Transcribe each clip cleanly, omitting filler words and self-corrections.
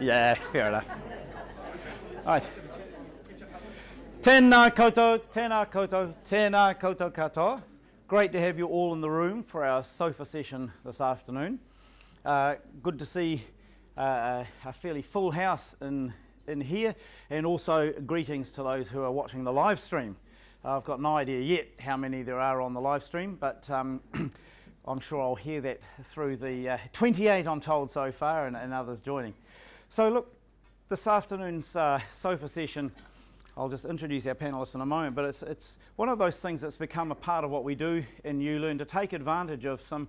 Yeah, fair enough. Right. Tēnā koutou, tēnā koutou, tēnā koutou katoa. Great to have you all in the room for our sofa session this afternoon. Good to see a fairly full house in here, and also greetings to those who are watching the live stream. I've got no idea yet how many there are on the live stream, but I'm sure I'll hear that through the 28 I'm told so far, and others joining. So look, this afternoon's sofa session, I'll just introduce our panellists in a moment, but it's one of those things that's become a part of what we do in ULearn, to take advantage of some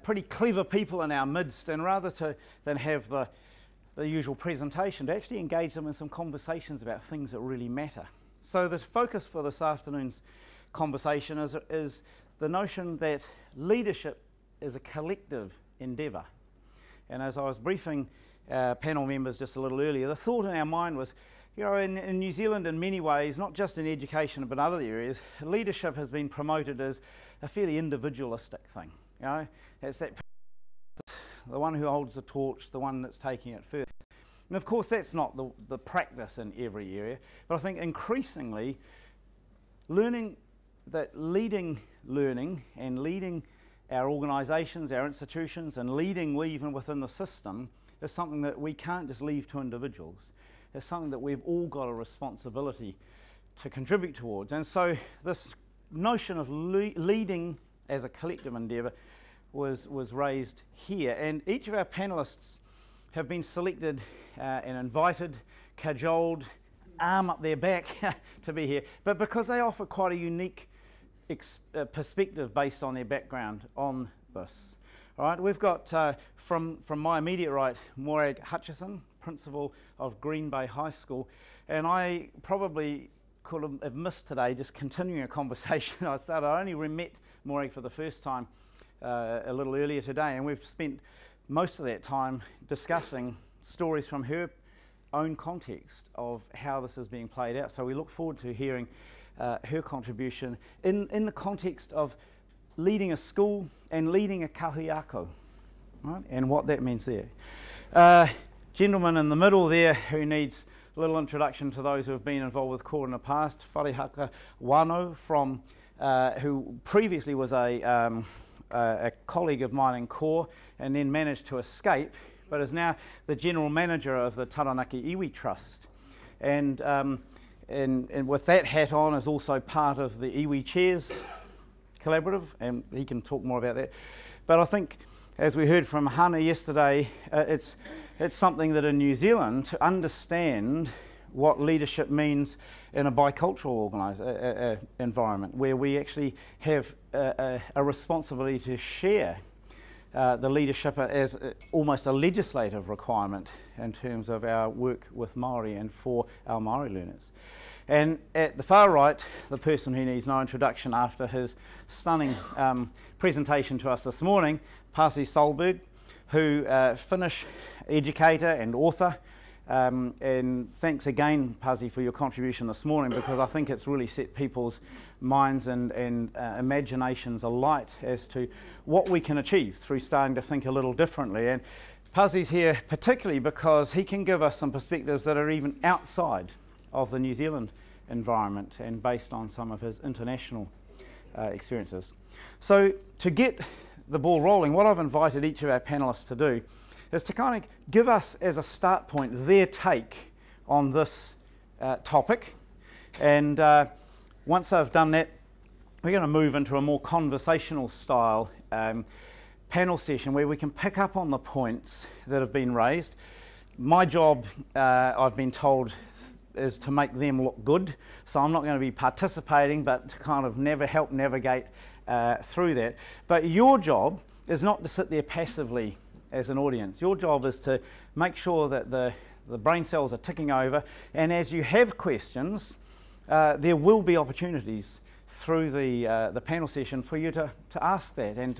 pretty clever people in our midst, and rather than have the usual presentation, to actually engage them in some conversations about things that really matter. So the focus for this afternoon's conversation is the notion that leadership is a collective endeavour. And as I was briefing panel members just a little earlier, the thought in our mind was, you know, in New Zealand in many ways, not just in education but other areas, leadership has been promoted as a fairly individualistic thing. You know, it's that the one who holds the torch, the one that's taking it first. And of course that's not the practice in every area, but I think increasingly leading learning and leading our organisations, our institutions, and leading even within the system is something that we can't just leave to individuals. It's something that we've all got a responsibility to contribute towards. And so this notion of leading as a collective endeavour was raised here, and each of our panellists have been selected and invited, cajoled, arm up their back to be here, but because they offer quite a unique perspective based on their background on this. All right, we've got from my immediate right, Morag Hutchison, Principal of Green Bay High School, and I probably could have missed today just continuing a conversation I only met Morag for the first time a little earlier today, and we've spent most of that time discussing stories from her own context of how this is being played out. So we look forward to hearing her contribution in the context of leading a school and leading a kahiako, right? And what that means there. Gentleman in the middle there who needs a little introduction to those who have been involved with CORE in the past, Wharehaka Wano, from who previously was a colleague of mine in CORE and then managed to escape, but is now the General Manager of the Taranaki Iwi Trust. And with that hat on is also part of the Iwi Chairs Collaborative, and he can talk more about that. But I think, as we heard from Hana yesterday, it's something that in New Zealand, to understand what leadership means in a bicultural environment, where we actually have a responsibility to share the leadership as almost a legislative requirement in terms of our work with Māori and for our Māori learners. And at the far right, the person who needs no introduction after his stunning presentation to us this morning, Pasi Solberg, who Finnish educator and author. And thanks again, Pasi, for your contribution this morning, because I think it's really set people's minds and imaginations alight as to what we can achieve through starting to think a little differently. And Pasi's here particularly because he can give us some perspectives that are even outside of the New Zealand environment and based on some of his international experiences. So to get the ball rolling, what I've invited each of our panellists to do is to kind of give us as a start point their take on this topic, and once I've done that, we're going to move into a more conversational style panel session where we can pick up on the points that have been raised. My job, I've been told, is to make them look good, so I'm not going to be participating, but to kind of help navigate through that. But your job is not to sit there passively as an audience. Your job is to make sure that the brain cells are ticking over, and as you have questions, there will be opportunities through the panel session for you to ask that and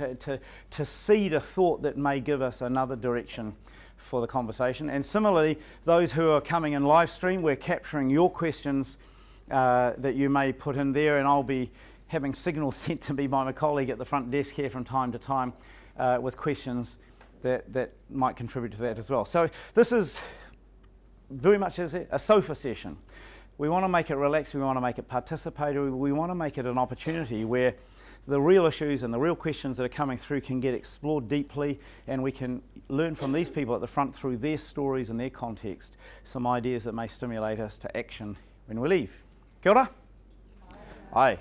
to seed a thought that may give us another direction for the conversation. And similarly, those who are coming in live stream, we're capturing your questions that you may put in there, and I'll be having signals sent to me by my colleague at the front desk here from time to time with questions that might contribute to that as well. So this is very much as a sofa session. We want to make it relaxed, we want to make it participatory, we want to make it an opportunity where the real issues and the real questions that are coming through can get explored deeply, and we can learn from these people at the front through their stories and their context some ideas that may stimulate us to action when we leave. Kia ora? Aye.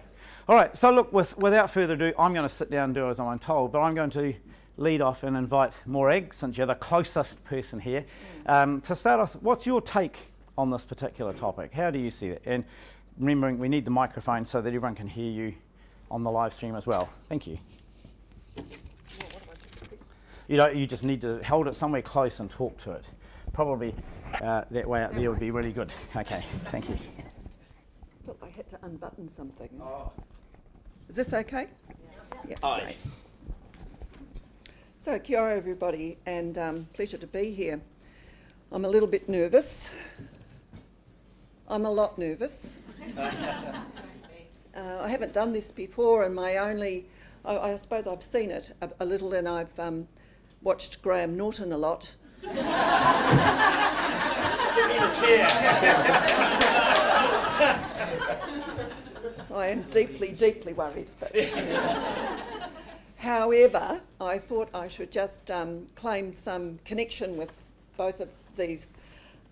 All right, so look, without further ado, I'm going to sit down and do as I'm told, but I'm going to lead off and invite Morag, since you're the closest person here, to start off. What's your take on this particular topic? How do you see it? And remembering we need the microphone so that everyone can hear you on the live stream as well. Thank you. You just need to hold it somewhere close and talk to it. Probably that way out there would be really good. Okay, thank you. I thought I had to unbutton something. Oh. Is this okay? Yeah. Aye. Great. So, kia ora everybody, and pleasure to be here. I'm a little bit nervous. I'm a lot nervous. I haven't done this before, and I suppose I've seen it a little, and I've watched Graham Norton a lot. So I am deeply, deeply worried. But, however, I thought I should just claim some connection with both of these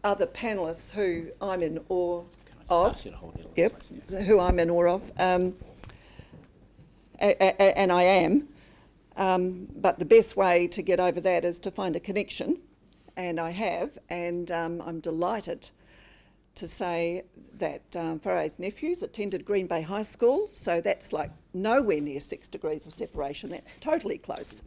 other panellists who I'm in awe of. Yep, who I'm in awe of, and I am. But the best way to get over that is to find a connection, and I have, and I'm delighted to say that Whare's nephews attended Green Bay High School, so that's like nowhere near 6 degrees of separation. That's totally close.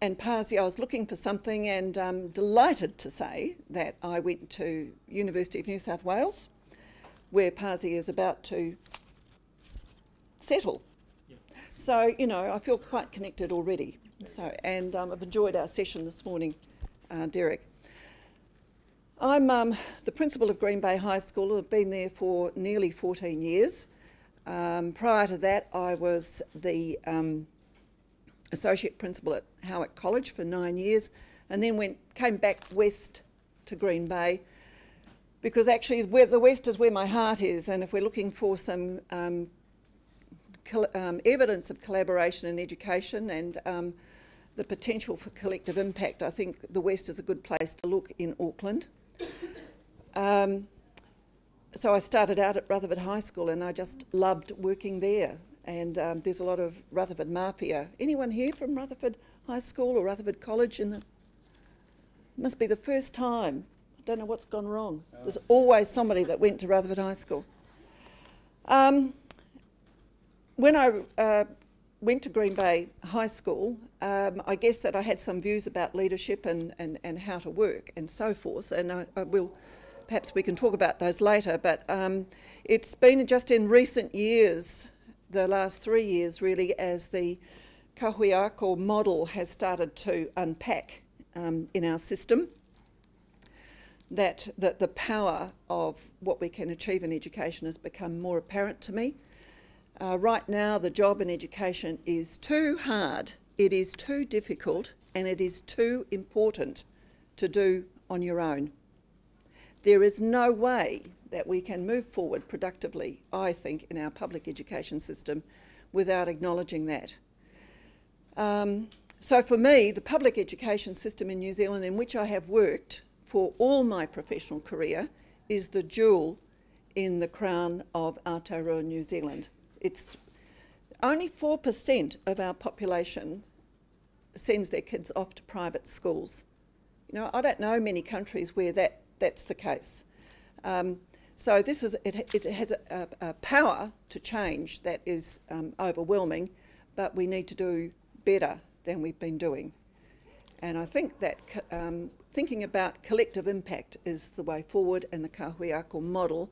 And Pasi, I was looking for something, and delighted to say that I went to University of New South Wales, where Pasi is about to settle. Yeah. So, you know, I feel quite connected already. So, and I've enjoyed our session this morning, Derek. I'm the principal of Green Bay High School. I've been there for nearly 14 years. Prior to that, I was the associate principal at Howick College for 9 years, and then came back west to Green Bay, because actually the west is where my heart is, and if we're looking for some evidence of collaboration in education and the potential for collective impact, I think the west is a good place to look in Auckland. So I started out at Rutherford High School, and I just loved working there. And there's a lot of Rutherford Mafia. Anyone here from Rutherford High School or Rutherford College? Must be the first time. I don't know what's gone wrong. There's always somebody that went to Rutherford High School. When I went to Green Bay High School, I guess that I had some views about leadership and how to work and so forth, and I will, perhaps we can talk about those later, but it's been just in recent years, the last 3 years really, as the kahuiako model has started to unpack in our system, that the power of what we can achieve in education has become more apparent to me. Right now, the job in education is too hard, it is too difficult, and it is too important to do on your own. There is no way that we can move forward productively, I think, in our public education system without acknowledging that. So for me, the public education system in New Zealand, in which I have worked for all my professional career, is the jewel in the crown of Aotearoa New Zealand. It's only 4% of our population sends their kids off to private schools. You know, I don't know many countries where that's the case. So it has a power to change that is overwhelming, but we need to do better than we've been doing. And I think that thinking about collective impact is the way forward, and the kahuiako model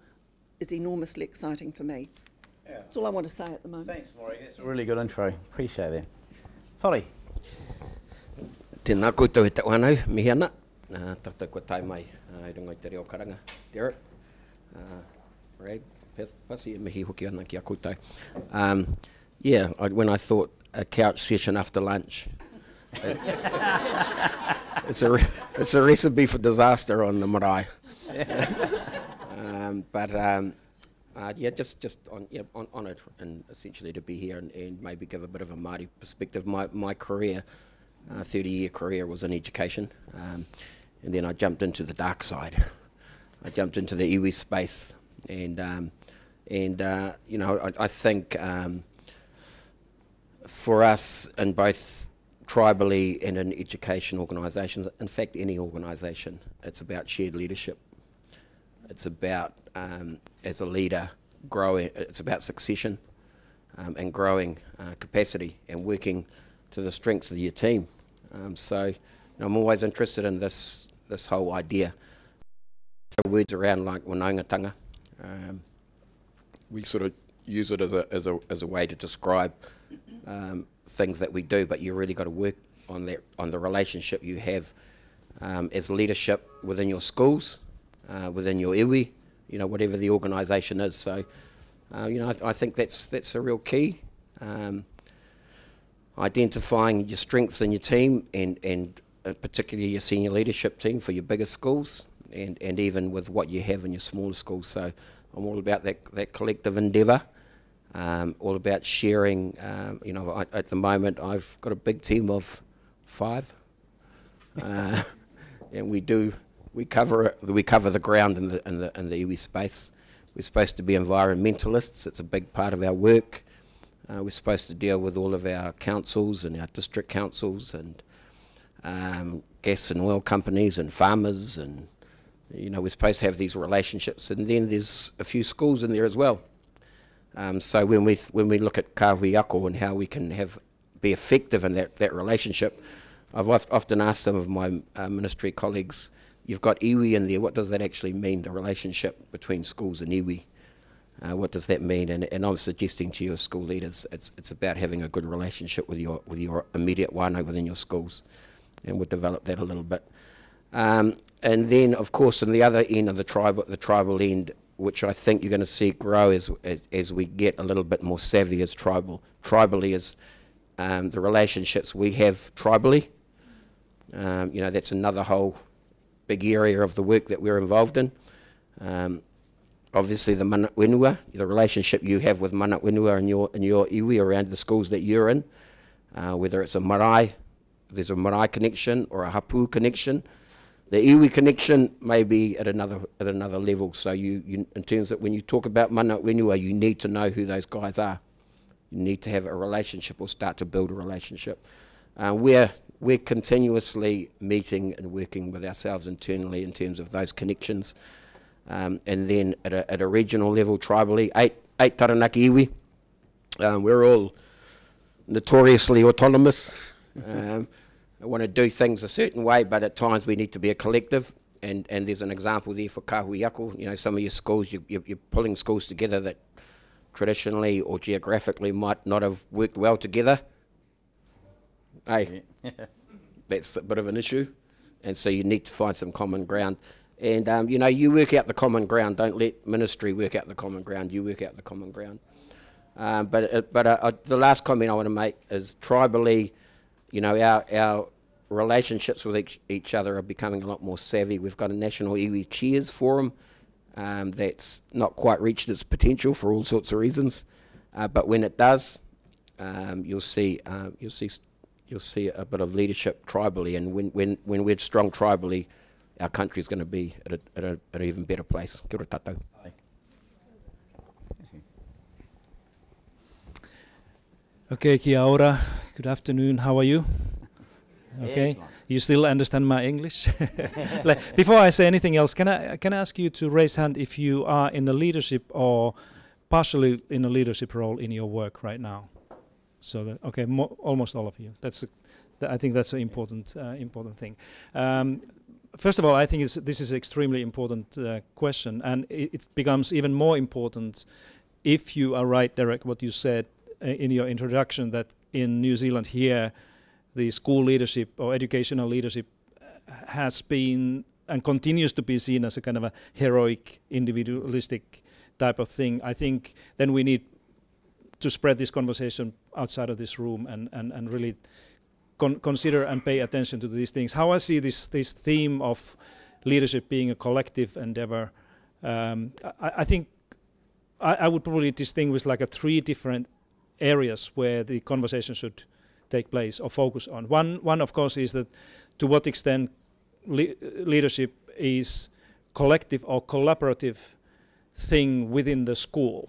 is enormously exciting for me. Yeah. That's all I want to say at the moment. Thanks, Maury. That's a really good intro. Appreciate that. Polly. Tēnā koutou he tau anau, mihi ana. Tātou kua tai mai I runga I te reo karanga. Derek, Rag, Pasi, e mihi hoki ana ki a koutou. When I thought a couch session after lunch, it's a recipe for disaster on the marae. Yeah, just honoured and essentially to be here and maybe give a bit of a Māori perspective. My career, 30-year career, was in education, and then I jumped into the dark side. I jumped into the iwi space, and you know, I think for us in both tribally and in education organisations, in fact any organisation, it's about shared leadership. It's about, as a leader, growing, it's about succession and growing capacity and working to the strengths of your team. So you know, I'm always interested in this whole idea. Words around like wanaungatanga, we sort of use it as a way to describe things that we do, but you really got to work on that, on the relationship you have as leadership within your schools, within your iwi, you know, whatever the organisation is. So you know, I think that's a real key. Identifying your strengths in your team and particularly your senior leadership team for your bigger schools, and even with what you have in your smaller schools. So I'm all about that collective endeavour, all about sharing. You know, at the moment I've got a big team of 5, and we cover the ground in the iwi space. We're supposed to be environmentalists. It's a big part of our work. We're supposed to deal with all of our councils and our district councils and gas and oil companies and farmers, and you know, we're supposed to have these relationships. And then there's a few schools in there as well. So when we look at kahui ako and how we can be effective in that relationship, I've often asked some of my ministry colleagues, you've got iwi in there, what does that actually mean, the relationship between schools and iwi? What does that mean? And I'm suggesting to you as school leaders, it's about having a good relationship with your immediate whānau within your schools, and we'll develop that a little bit. And then, of course, on the other end of the tribal end, which I think you're going to see grow as we get a little bit more savvy as tribally, is the relationships we have tribally. You know, that's another whole big area of the work that we're involved in. Obviously, the mana whenua, the relationship you have with mana whenua in your iwi around the schools that you're in, whether it's a marae, there's a marae connection or a hapu connection. The iwi connection may be at another level. So you in terms of when you talk about mana whenua, you need to know who those guys are. You need to have a relationship or start to build a relationship. We're continuously meeting and working with ourselves internally in terms of those connections. And then at a regional level, tribally, eight Taranaki iwi, we're all notoriously autonomous. I want to do things a certain way, but at times we need to be a collective. And there's an example there for kahui ako. You know, some of your schools, you're pulling schools together that traditionally or geographically might not have worked well together. Hey, that's a bit of an issue. And so you need to find some common ground. And, you know, you work out the common ground. Don't let ministry work out the common ground. You work out the common ground. But the last comment I want to make is tribally, you know, our relationships with each other are becoming a lot more savvy. We've got a National Iwi Cheers Forum that's not quite reached its potential for all sorts of reasons. But when it does, you'll see a bit of leadership tribally. And when we're strong tribally, our country is going to be at an even better place. Kia ora tātou. Okay, kia ora. Good afternoon. How are you? Okay. Excellent. You still understand my English? Before I say anything else, can I ask you to raise hand if you are in a leadership or partially in a leadership role in your work right now? So that, okay, almost all of you. I think that's an important thing. First of all, I think this is an extremely important question, and it becomes even more important if you are right, Derek, what you said in your introduction, that in New Zealand here, the school leadership or educational leadership has been and continues to be seen as a kind of a heroic, individualistic type of thing. I think then we need to spread this conversation outside of this room and really consider and pay attention to these things. How I see this theme of leadership being a collective endeavor, I think I would probably distinguish like 3 different areas where the conversation should take place or focus on. One of course, is that to what extent leadership is collective or collaborative thing within the school.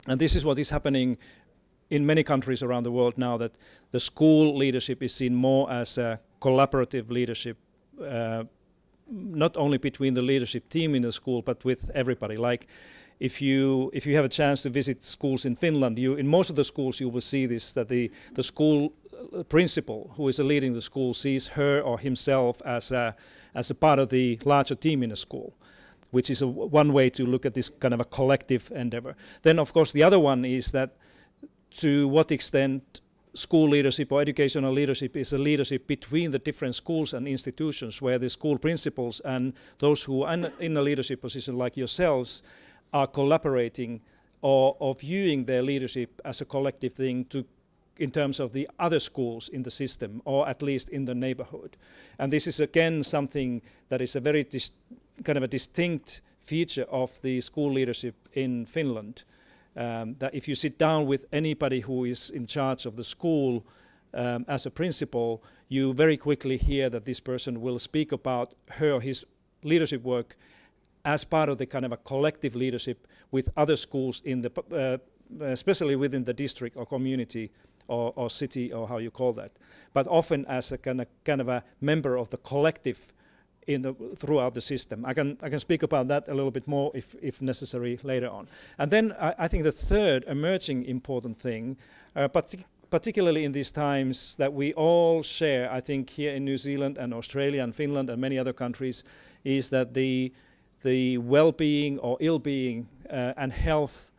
And this is what is happening in many countries around the world now, that the school leadership is seen more as a collaborative leadership, not only between the leadership team in the school, but with everybody. Like if you have a chance to visit schools in Finland, in most of the schools you will see this, that the school principal who is leading the school sees her or himself as a part of the larger team in a school, which is one way to look at this kind of a collective endeavor. Then of course the other one is that to what extent school leadership or educational leadership is a leadership between the different schools and institutions, where the school principals and those who are in a leadership position like yourselves are collaborating or viewing their leadership as a collective thing in terms of the other schools in the system, or at least in the neighborhood. And this is again something that is a very kind of a distinct feature of the school leadership in Finland. That if you sit down with anybody who is in charge of the school as a principal, you very quickly hear that this person will speak about her or his leadership work as part of the kind of a collective leadership with other schools in the, especially within the district or community or city, or how you call that, but often as a kind of a member of the collective throughout the system. I can speak about that a little bit more if necessary later on. And then I think the third emerging important thing, particularly in these times that we all share, I think here in New Zealand and Australia and Finland and many other countries, is that the well-being or ill-being and health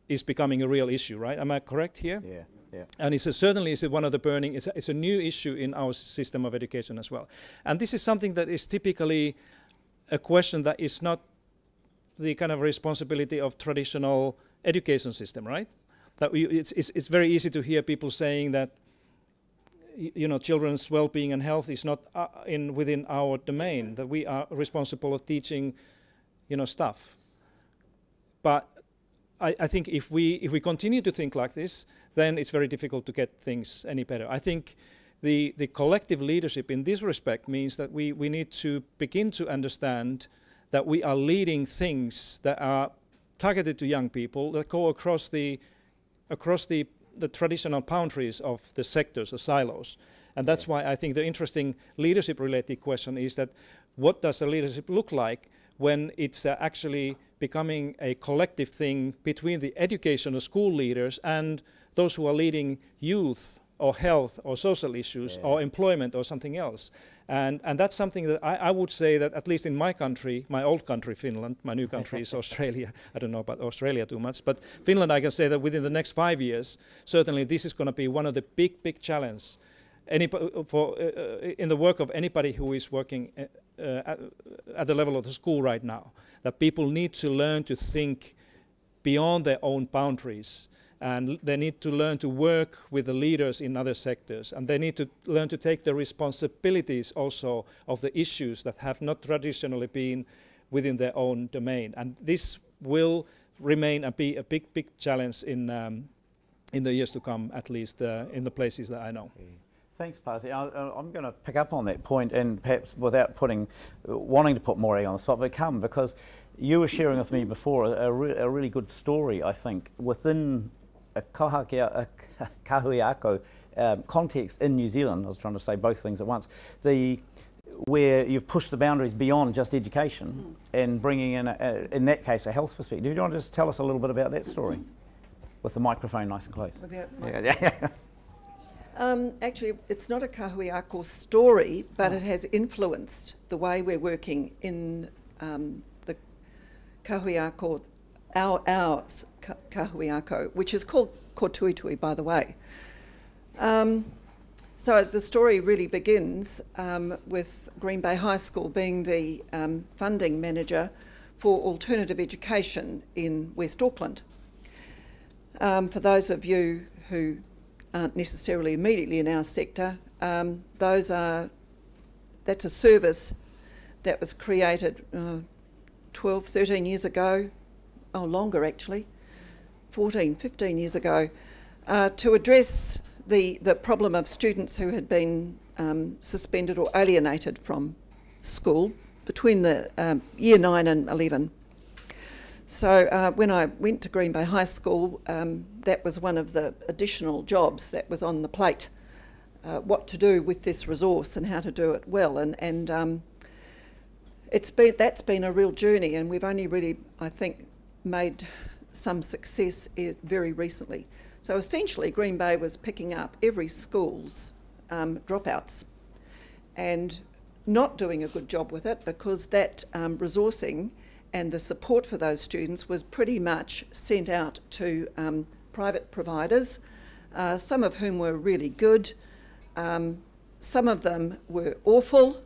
is becoming a real issue, right? Am I correct here? Yeah. Yeah. And it's certainly one of the burning, it's a new issue in our system of education as well. And this is something that is typically a question that is not the kind of responsibility of traditional education system, right? That it's very easy to hear people saying that, you know, children's well-being and health is not within our domain, that we are responsible of teaching, you know, stuff. But I think if we continue to think like this, then it's very difficult to get things any better. I think the collective leadership in this respect means that we need to begin to understand that we are leading things that are targeted to young people, that go across the traditional boundaries of the sectors or silos. And that's why I think the interesting leadership-related question is that what does a leadership look like when it's actually becoming a collective thing between the educational school leaders and those who are leading youth or health or social issues or employment or something else. And that's something that I would say that at least in my country, my old country, Finland, my new country is Australia. I don't know about Australia too much, but Finland, I can say that within the next 5 years, certainly this is going to be one of the big challenges in the work of anybody who is working at the level of the school right now, that people need to learn to think beyond their own boundaries, and they need to learn to work with the leaders in other sectors, and they need to learn to take the responsibilities also of the issues that have not traditionally been within their own domain. And this will remain and be a big challenge in the years to come, at least in the places that I know. Thanks, Pasi. I'm going to pick up on that point, and perhaps without wanting to put more egg on the spot, but because you were sharing with me before a really good story, I think, within a kahuiako context in New Zealand. I was trying to say both things at once. Where you've pushed the boundaries beyond just education and bringing in that case, a health perspective. Do you want to just tell us a little bit about that story? With the microphone nice and close. Actually, it's not a kahuiako story, but it has influenced the way we're working in the kahuiako, our kahuiako, which is called ko tui tui, by the way. So the story really begins with Green Bay High School being the funding manager for alternative education in West Auckland. For those of you who aren't necessarily immediately in our sector, That's a service that was created 12, 13 years ago, oh longer actually, 14, 15 years ago, to address the problem of students who had been suspended or alienated from school between the year 9 and 11. So when I went to Green Bay High School, that was one of the additional jobs that was on the plate, what to do with this resource and how to do it well. And that's been a real journey, and we've only really, I think, made some success very recently. So essentially Green Bay was picking up every school's dropouts and not doing a good job with it, because that resourcing and the support for those students was pretty much sent out to private providers, some of whom were really good, some of them were awful.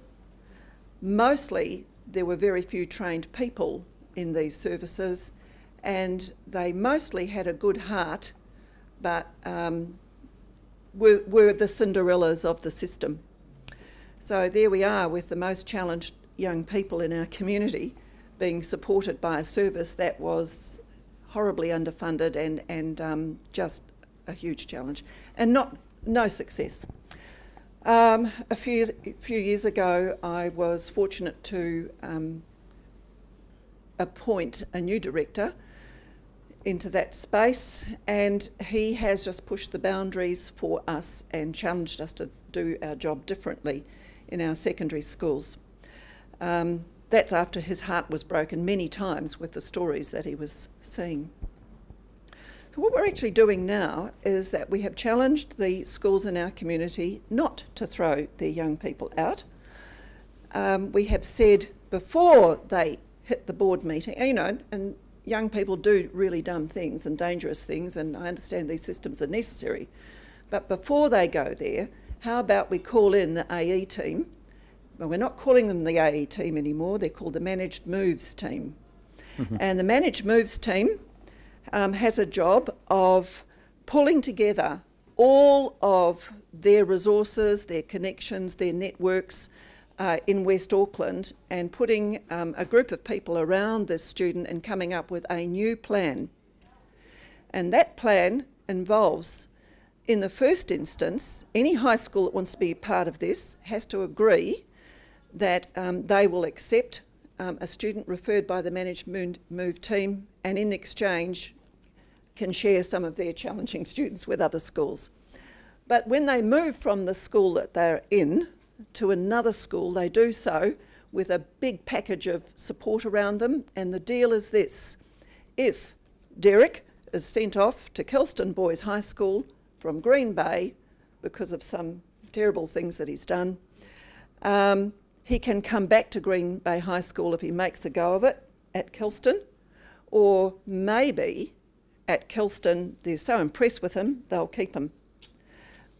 Mostly there were very few trained people in these services, and they mostly had a good heart, but were the Cinderellas of the system. So there we are with the most challenged young people in our community being supported by a service that was horribly underfunded and just a huge challenge, and no success. A few years ago, I was fortunate to appoint a new director into that space, and he has just pushed the boundaries for us and challenged us to do our job differently in our secondary schools. That's after his heart was broken many times with the stories that he was seeing. So what we're actually doing now is that we have challenged the schools in our community not to throw their young people out. We have said before they hit the board meeting, you know, and young people do really dumb things and dangerous things, and I understand these systems are necessary, but before they go there, how about we call in the AE team? Well, we're not calling them the AE team anymore, they're called the Managed Moves team. And the Managed Moves team has a job of pulling together all of their resources, their connections, their networks in West Auckland, and putting a group of people around this student and coming up with a new plan. And that plan involves, in the first instance, any high school that wants to be part of this has to agree that they will accept a student referred by the Managed Move team, and in exchange can share some of their challenging students with other schools. But when they move from the school that they're in to another school, they do so with a big package of support around them, and the deal is this: if Derek is sent off to Kelston Boys High School from Green Bay because of some terrible things that he's done, he can come back to Green Bay High School if he makes a go of it at Kelston, or maybe at Kelston they're so impressed with him they'll keep him.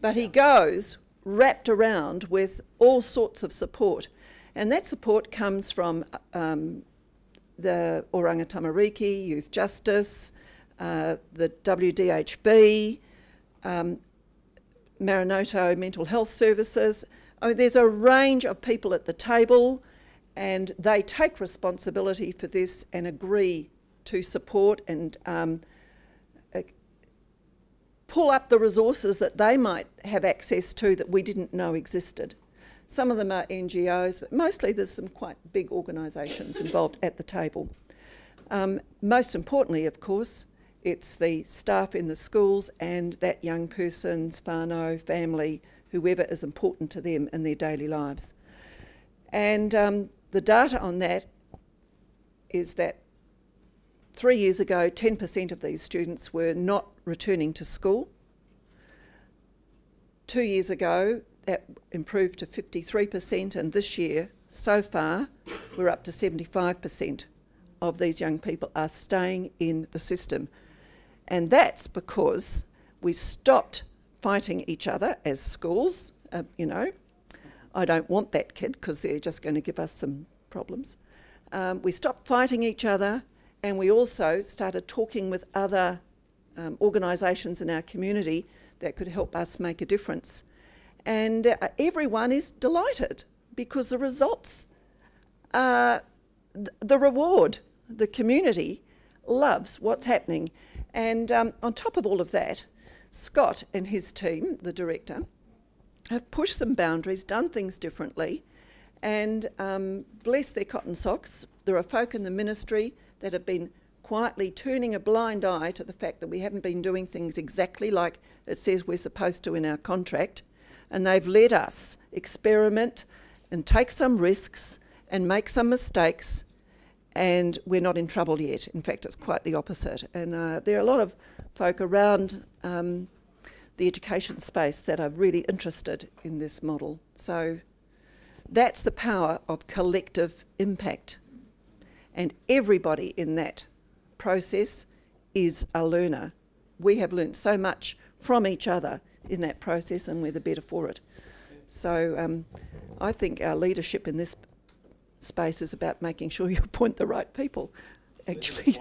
But he goes wrapped around with all sorts of support, and that support comes from the Oranga Tamariki, Youth Justice, the WDHB, Maranoto Mental Health Services. I mean, there's a range of people at the table, and they take responsibility for this and agree to support and pull up the resources that they might have access to that we didn't know existed. Some of them are NGOs, but mostly there's some quite big organisations involved at the table. Most importantly, of course, it's the staff in the schools and that young person's whānau, family, whoever is important to them in their daily lives. And the data on that is that 3 years ago, 10% of these students were not returning to school. 2 years ago, that improved to 53%, and this year, so far, we're up to 75% of these young people are staying in the system. And that's because we stopped fighting each other as schools. You know, I don't want that kid because they're just going to give us some problems. We stopped fighting each other, and we also started talking with other organisations in our community that could help us make a difference. and everyone is delighted because the results, the reward, the community loves what's happening. And on top of all of that, Scott and his team, the director, have pushed some boundaries, done things differently, and bless their cotton socks, there are folk in the ministry that have been quietly turning a blind eye to the fact that we haven't been doing things exactly like it says we're supposed to in our contract, and they've let us experiment and take some risks and make some mistakes, and we're not in trouble yet. In fact, it's quite the opposite. And there are a lot of folk around the education space that are really interested in this model. So that's the power of collective impact. And everybody in that process is a learner. We have learnt so much from each other in that process, and we're the better for it. So I think our leadership in this space is about making sure you appoint the right people, actually.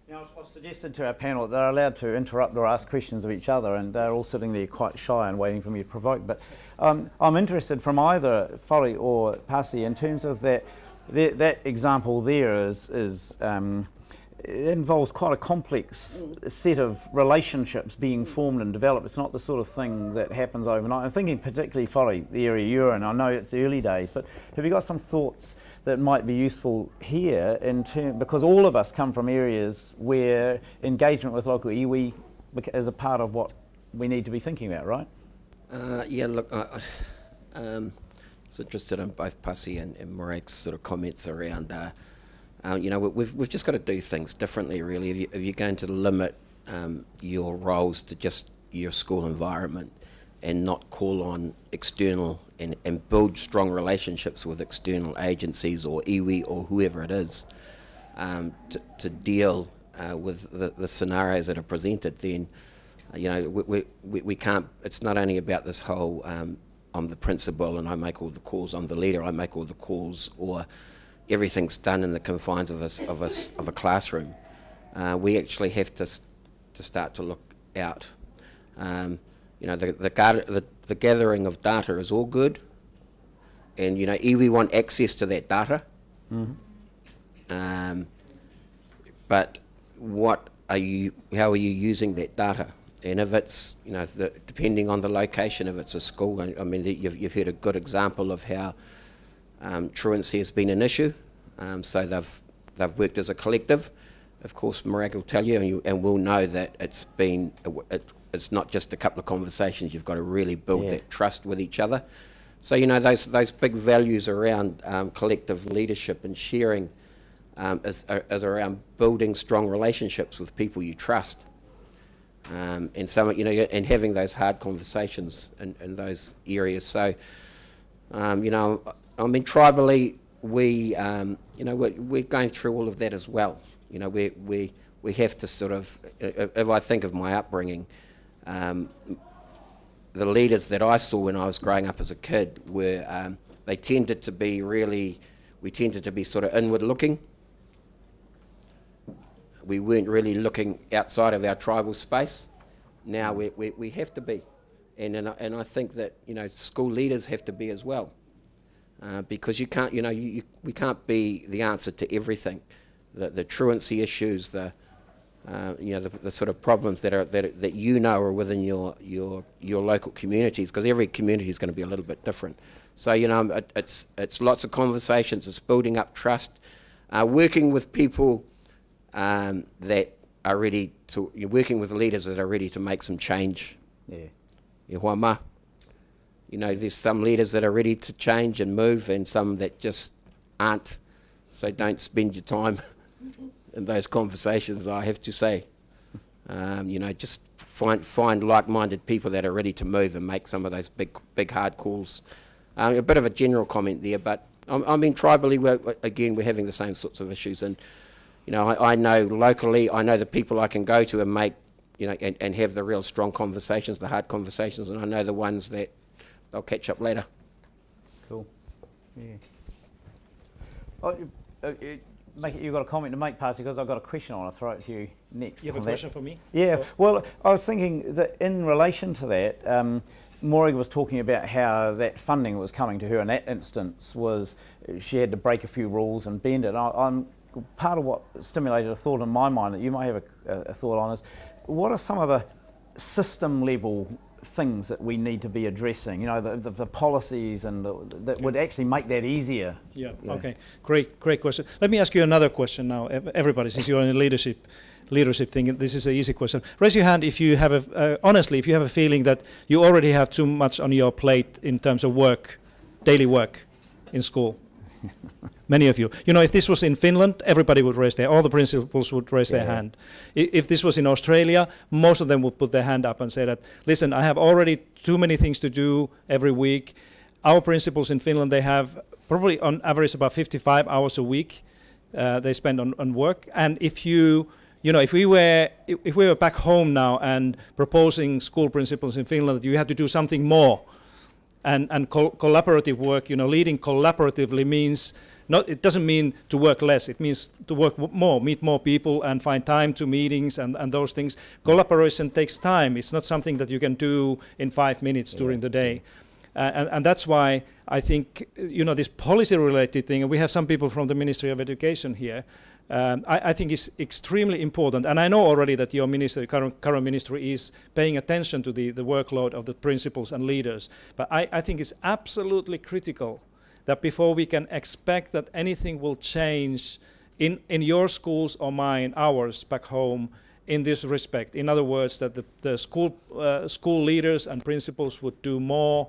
Now, I've suggested to our panel that they're allowed to interrupt or ask questions of each other, and they're all sitting there quite shy and waiting for me to provoke. But I'm interested from either Whare or Pasi in terms of that example there it involves quite a complex set of relationships being formed and developed. It's not the sort of thing that happens overnight. I'm thinking particularly Whare, the area you're in. I know it's early days, but have you got some thoughts that might be useful here because all of us come from areas where engagement with local iwi is a part of what we need to be thinking about, right? Yeah, look, I was interested in both Pasi and Marek's sort of comments around you know, we've just got to do things differently, really. If you're going to limit your roles to just your school environment and not call on external and build strong relationships with external agencies or iwi or whoever it is to deal with the scenarios that are presented, then, you know, we can't, it's not only about this whole I'm the principal and I make all the calls, I'm the leader, I make all the calls, or everything's done in the confines of a classroom. We actually have to start to look out. You know, the gathering of data is all good, and you know, iwi want access to that data. Mm-hmm. But how are you using that data? And if it's, you know, depending on the location, if it's a school, I mean, you've heard a good example of how truancy has been an issue, so they've worked as a collective. Of course, Marek will tell you, and we'll know that it's not just a couple of conversations. You've got to really build that trust with each other. So, you know, those big values around collective leadership and sharing is around building strong relationships with people you trust, and some, you know, and having those hard conversations in those areas. So, you know, I mean, tribally, you know, we're going through all of that as well. You know, we have to sort of, if I think of my upbringing, the leaders that I saw when I was growing up as a kid were, we tended to be sort of inward looking. We weren't really looking outside of our tribal space. Now we have to be. And I think that, you know, school leaders have to be as well. Because you can't, you know, we can't be the answer to everything. The truancy issues, you know, the sort of problems that you know are within your local communities, because every community is going to be a little bit different. So, you know, it's lots of conversations. It's building up trust, working with people that are ready to. You're working with leaders that are ready to make some change. Yeah. You know, there's some leaders that are ready to change and move, and some that just aren't. So don't spend your time in those conversations, I have to say. You know, just find like-minded people that are ready to move and make some of those big hard calls. A bit of a general comment there, but I mean, tribally, we're having the same sorts of issues. And, you know, I know locally, I know the people I can go to and make, you know, and have the real strong conversations, the hard conversations, and I know the ones that they'll catch up later. Cool. Yeah. you've got a comment to make, Pasi, because I've got a question I want to throw it to you next. You have a question for me? Yeah, well, I was thinking that in relation to that, Morag was talking about how that funding that was coming to her in that instance was she had to break a few rules and bend it. I'm part of what stimulated a thought in my mind that you might have a thought on is, what are some of the system level things that we need to be addressing, you know, the policies and that would actually make that easier? Yeah, okay, great question. Let me ask you another question now, everybody, since you're in a leadership thing, this is an easy question. Raise your hand if you have honestly, if you have a feeling that you already have too much on your plate in terms of work, daily work in school. Many of you. You know, if this was in Finland, everybody would raise all the principals would raise their hand. If this was in Australia, most of them would put their hand up and say that, listen, I have already too many things to do every week. Our principals in Finland, they have probably on average about 55 hours a week they spend on work. And if if we were back home now and proposing school principals in Finland that you have to do something more, and collaborative work, you know, leading collaboratively means it doesn't mean to work less. It means to work more, meet more people, and find time to meetings and those things. Collaboration takes time. It's not something that you can do in 5 minutes during the day, and that's why I think, you know, this policy-related thing. And we have some people from the Ministry of Education here. I think is extremely important, and I know already that your ministry, current ministry, is paying attention to the workload of the principals and leaders. But I think it's absolutely critical that before we can expect that anything will change in your schools or mine, ours back home, in this respect. In other words, that the school leaders and principals would do more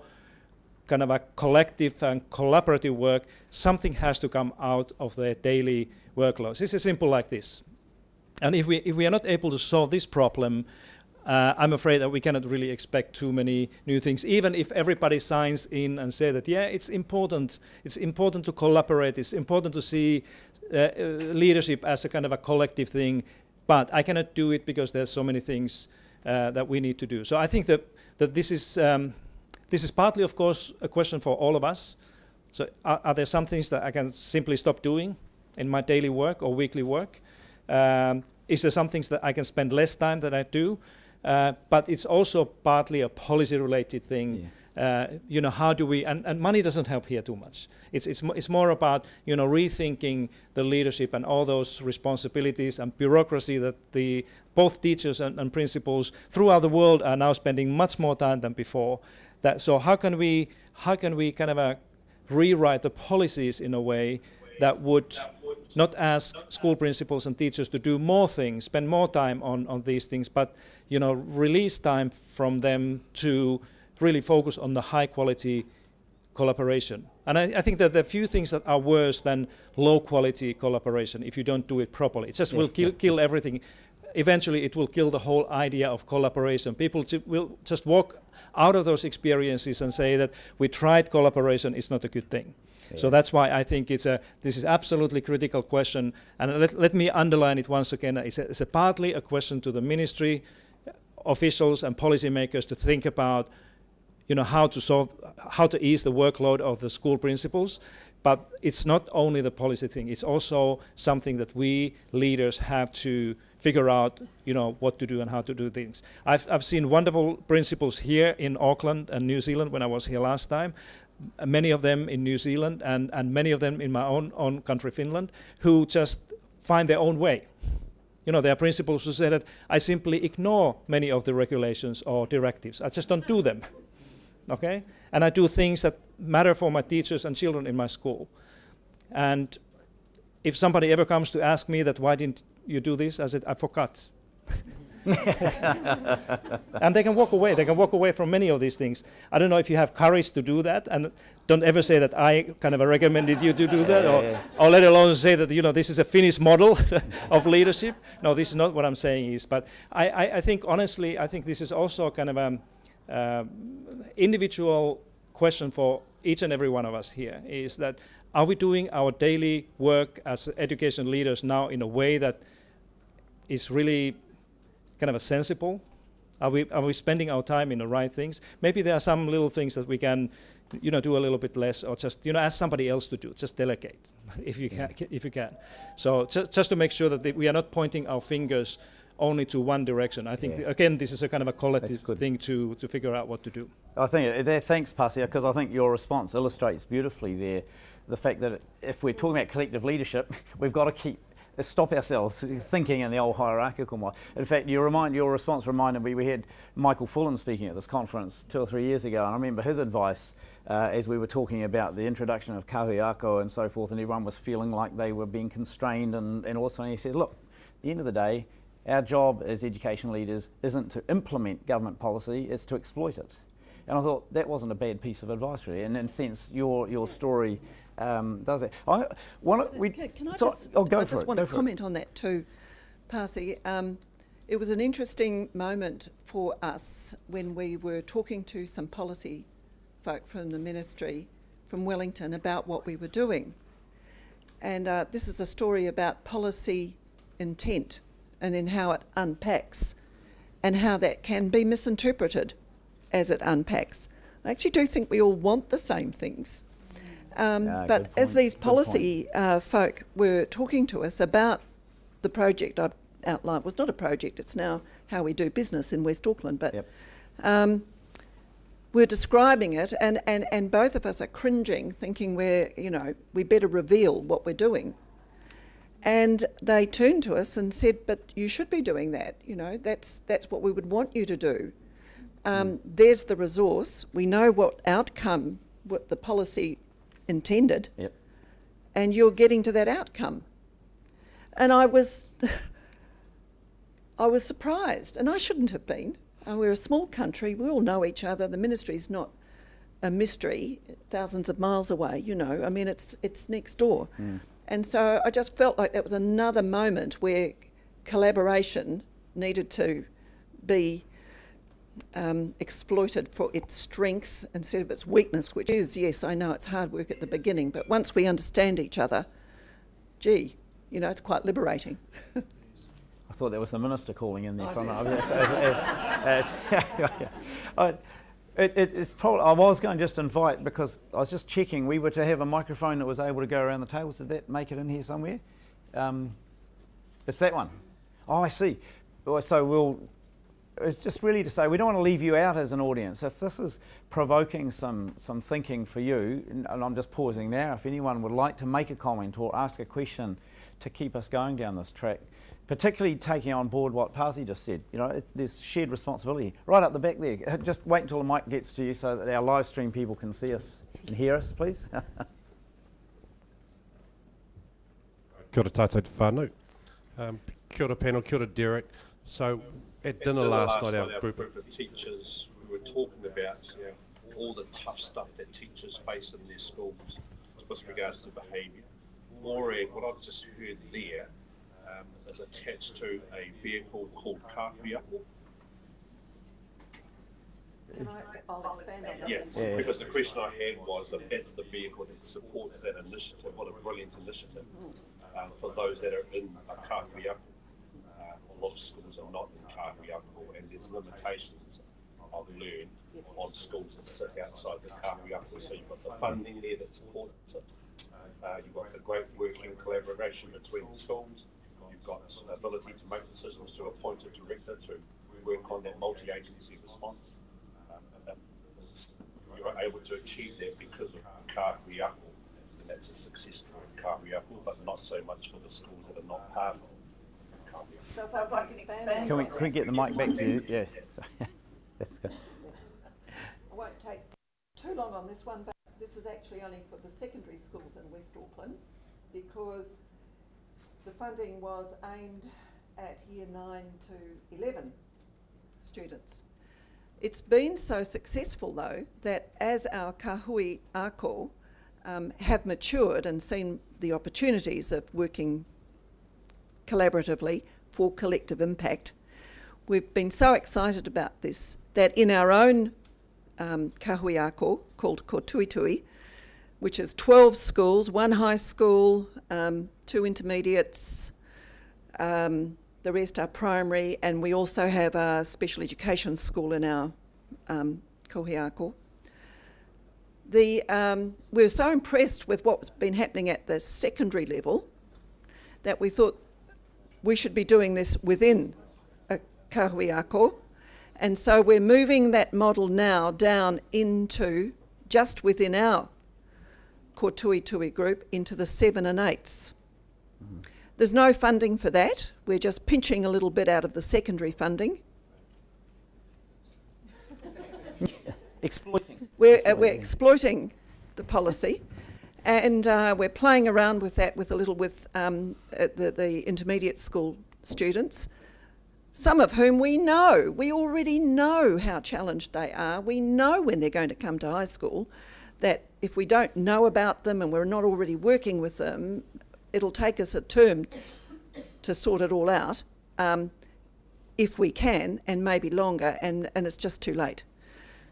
kind of a collective and collaborative work. Something has to come out of their daily workloads. This is simple like this. And if we are not able to solve this problem, I'm afraid that we cannot really expect too many new things, even if everybody signs in and say that, yeah, it's important to collaborate, it's important to see leadership as a kind of a collective thing, but I cannot do it because there's so many things that we need to do. So I think that this is partly, of course, a question for all of us. So are there some things that I can simply stop doing in my daily work or weekly work? Is there some things that I can spend less time than I do? But it's also partly a policy-related thing. Yeah. You know, how do we? And money doesn't help here too much. It's more about, you know, rethinking the leadership and all those responsibilities and bureaucracy that both teachers and principals throughout the world are now spending much more time than before. So how can we kind of rewrite the policies in a way that would not ask school principals and teachers to do more things, spend more time on these things, but, you know, release time from them to really focus on the high quality collaboration. And I think that there are few things that are worse than low quality collaboration if you don't do it properly. It just will kill everything. Eventually it will kill the whole idea of collaboration. People will just walk out of those experiences and say that we tried collaboration, it's not a good thing. Yeah. So that's why I think this is absolutely critical question. And let me underline it once again. It's partly a question to the ministry officials and policymakers to think about, you know, how to ease the workload of the school principals. But it's not only the policy thing. It's also something that we leaders have to figure out, you know, what to do and how to do things. I've seen wonderful principals here in Auckland and New Zealand when I was here last time. Many of them in New Zealand and many of them in my own country, Finland, who just find their own way. You know, there are principals who say that I simply ignore many of the regulations or directives. I just don't do them. Okay? And I do things that matter for my teachers and children in my school. And if somebody ever comes to ask me that, why didn't you do this? I said, I forgot. And they can walk away. They can walk away from many of these things. I don't know if you have courage to do that, and don't ever say that I kind of recommended you to do that, or let alone say that, you know, this is a Finnish model of leadership. No, this is not what I'm saying is. But I think, honestly, I think this is also kind of an individual question for each and every one of us here, is that are we doing our daily work as education leaders now in a way that is really kind of a sensible, Are we spending our time in the right things? Maybe there are some little things that we can, do a little bit less, or just, ask somebody else to do. Just delegate, if you can. So just to make sure that we are not pointing our fingers only to one direction. I think again, this is a kind of a collective thing to figure out what to do. I think thanks, Pasi, because I think your response illustrates beautifully there the fact that if we're talking about collective leadership, we've got to stop ourselves thinking in the old hierarchical model. In fact, your response reminded me, we had Michael Fullen speaking at this conference 2 or 3 years ago, and I remember his advice as we were talking about the introduction of kahuiako and so forth, and everyone was feeling like they were being constrained and all this, and he said, look, at the end of the day, our job as education leaders isn't to implement government policy, it's to exploit it. And I thought that wasn't a bad piece of advice, really, and in a sense, your story does it. I want to comment on that too, Pasi. It was an interesting moment for us when we were talking to some policy folk from the ministry from Wellington about what we were doing. And this is a story about policy intent and then how it unpacks and how that can be misinterpreted as it unpacks. I actually do think we all want the same things. But as these policy folk were talking to us about the project I've outlined, was not a project, it's now how we do business in West Auckland, but we're describing it and both of us are cringing, thinking we better reveal what we're doing. And they turned to us and said, but you should be doing that, that's what we would want you to do. There's the resource, we know what outcome, what the policy intended, and you're getting to that outcome. And I was surprised, and I shouldn't have been. We're a small country, we all know each other, the ministry's not a mystery, thousands of miles away, I mean, it's next door. And so I just felt like that was another moment where collaboration needed to be exploited for its strength instead of its weakness, which is, yes, I know it's hard work at the beginning, but once we understand each other, gee, it's quite liberating. I thought there was the minister calling in there. It's probably, I was going to just invite, because I was just checking, we were to have a microphone that was able to go around the tables. Did that make it in here somewhere? It's that one. Oh, I see. So it's just really to say we don't want to leave you out as an audience. If this is provoking some thinking for you, and I'm just pausing now, if anyone would like to make a comment or ask a question to keep us going down this track, particularly taking on board what Pasi just said, there's shared responsibility. Right up the back there, just wait until the mic gets to you so that our live stream people can see us and hear us, please. Kia ora tātou te whānau. Kia ora panel, kia ora Derek. So at dinner last night, our group of teachers, we were talking about all the tough stuff that teachers face in their schools with regards to behaviour. What I've just heard there is attached to a vehicle called kahuiako. I'll expand on that. Yeah, because the question I had was if that's the vehicle that supports that initiative, what a brilliant initiative for those that are in a kahuiako. A lot of schools are not in kahuiako, and there's limitations I've learned on schools that sit outside the kahuiako. So you've got the funding there that supports it. You've got the great working collaboration between the schools. You've got the ability to make decisions to appoint a director to work on that multi-agency response. You're able to achieve that because of kahuiako, and that's a success story of kahuiako, but not so much for the schools that are not part of kahuiako. So if I'd like to expand Can we get the mic back to you? Yeah. That's good. I won't take too long on this one, but this is actually only for the secondary schools in West Auckland, because the funding was aimed at year 9 to 11 students. It's been so successful though that as our kahuiako have matured and seen the opportunities of working collaboratively for collective impact, we've been so excited about this that in our own kahuiako called Ko Tui Tui, which is 12 schools, 1 high school, 2 intermediates, the rest are primary, and we also have a special education school in our kohiako. We were so impressed with what's been happening at the secondary level that we thought we should be doing this within a kahuiako. And so we're moving that model now down into, just within our Kōtuitui group, into the 7 and 8s. Mm-hmm. There's no funding for that. We're just pinching a little bit out of the secondary funding. Exploiting. We're exploiting the policy, and we're playing around with that with the intermediate school students, some of whom we already know how challenged they are. We know when they're going to come to high school that if we don't know about them and we're not already working with them, it'll take us a term to sort it all out, if we can, and maybe longer, and it's just too late.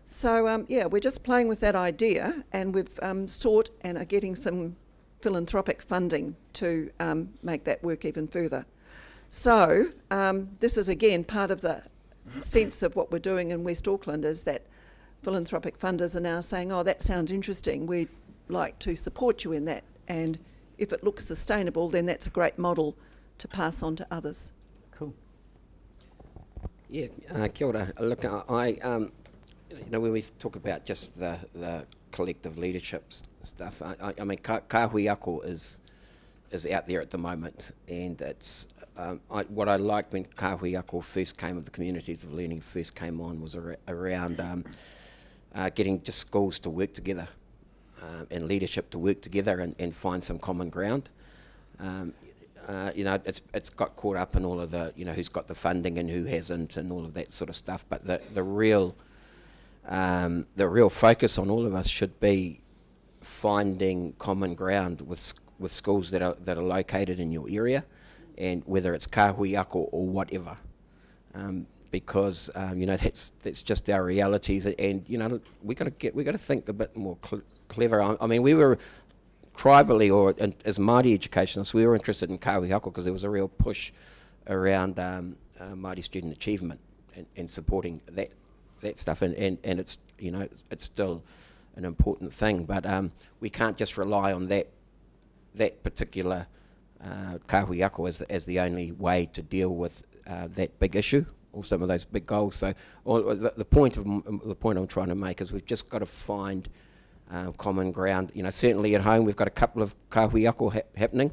So, yeah, we're just playing with that idea, and we've sought and are getting some philanthropic funding to make that work even further. So, this is again part of the sense of what we're doing in West Auckland, is that philanthropic funders are now saying, oh, that sounds interesting, we'd like to support you in that, and if it looks sustainable, then that's a great model to pass on to others. Cool. Yeah, kia ora. Look, you know, when we talk about just the collective leadership stuff, I mean, kahuiako is out there at the moment, and it's what I liked when kahuiako first came, of the communities of learning first came on, was around getting just schools to work together and leadership to work together and find some common ground. You know, it's got caught up in all of the, you know, who's got the funding and who hasn't and all of that sort of stuff, but the real focus on all of us should be finding common ground with schools that are located in your area, and whether it's kahuiako or whatever, because you know, that's just our realities, and you know, we got to think a bit more clever. I mean, we were tribally, or as Māori educationists, we were interested in kahuiako because there was a real push around Māori student achievement and supporting that stuff, and it's, you know, it's still an important thing, but we can't just rely on that particular kahuiako as the only way to deal with that big issue or some of those big goals. So the point I'm trying to make is we've just got to find common ground. You know, certainly at home we've got a couple of kahuiako happening,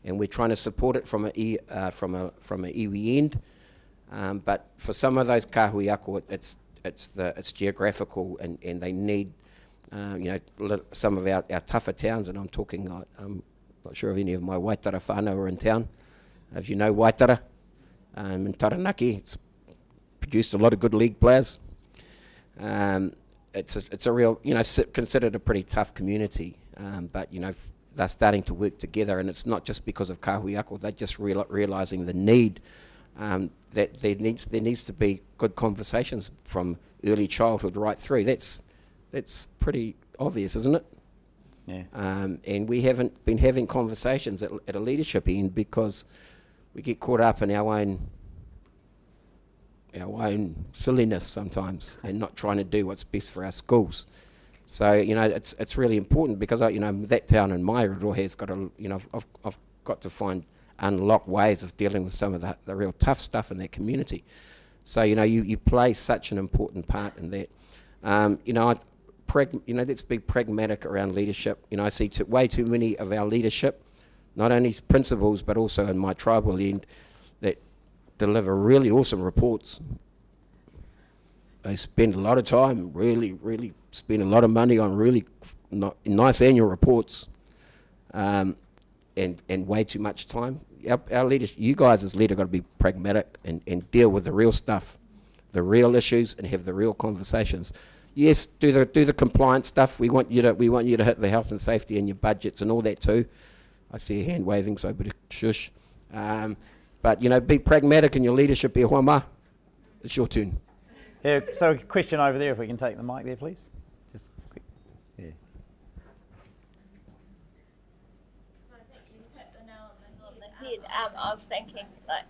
and we're trying to support it from a iwi end. But for some of those kahuiako, it's geographical, and they need, you know, some of our tougher towns, and I'm talking, I'm not sure if any of my Waitara whānau are in town. As you know, Waitara in Taranaki, it's produced a lot of good league players. It's a real, you know, considered a pretty tough community, but you know, they're starting to work together, and it's not just because of kahuiako. They're just realising the need, that there needs to be good conversations from early childhood right through. That's pretty obvious, isn't it? Yeah. And we haven't been having conversations at a leadership end because we get caught up in our own silliness sometimes, and not trying to do what's best for our schools. So, you know, it's really important, because you know, that town in Mairoa has got to, you know, I've got to unlock ways of dealing with some of the real tough stuff in that community. So, you know, you play such an important part in that. You know, let's be pragmatic around leadership. You know, I see way too many of our leadership, not only principals but also in my tribal end, that deliver really awesome reports. They spend a lot of time, really spend a lot of money on really nice annual reports, and way too much time. Our leaders, you guys as leaders, got to be pragmatic and deal with the real stuff, the real issues, and have the real conversations. Yes, do the compliance stuff. We want you to hit the health and safety in your budgets and all that too. I see a hand waving, so but shush. But you know, be pragmatic in your leadership. E hoa ma. It's your turn. Yeah, so a question over there, if we can take the mic there, please. Just quick. Yeah. So I think you hit the nail on the head. I was thinking, like,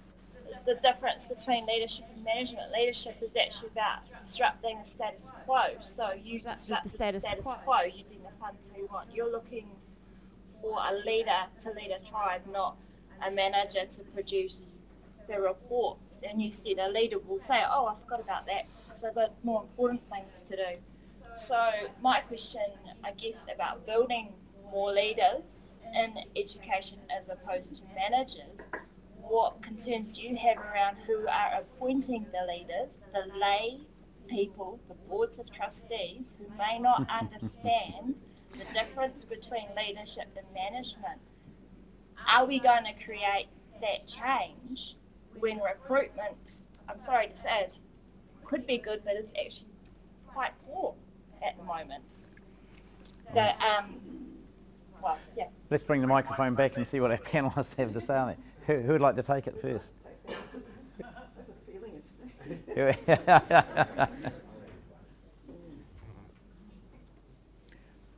the difference between leadership and management. Leadership is actually about disrupting the status quo. So you disrupt the status quo using the funds you want. You're looking for a leader to lead a tribe, not a manager to produce the reports. And you said a leader will say, oh, I forgot about that because I've got more important things to do. So my question, I guess, about building more leaders in education as opposed to managers, what concerns do you have around who are appointing the leaders, the lay people, the boards of trustees, who may not understand the difference between leadership and management? Are we going to create that change when recruitment, I'm sorry to say, could be good, but is actually quite poor at the moment? Well, yeah. Let's bring the microphone back and see what our panellists have to say on it. Who would like to take it first?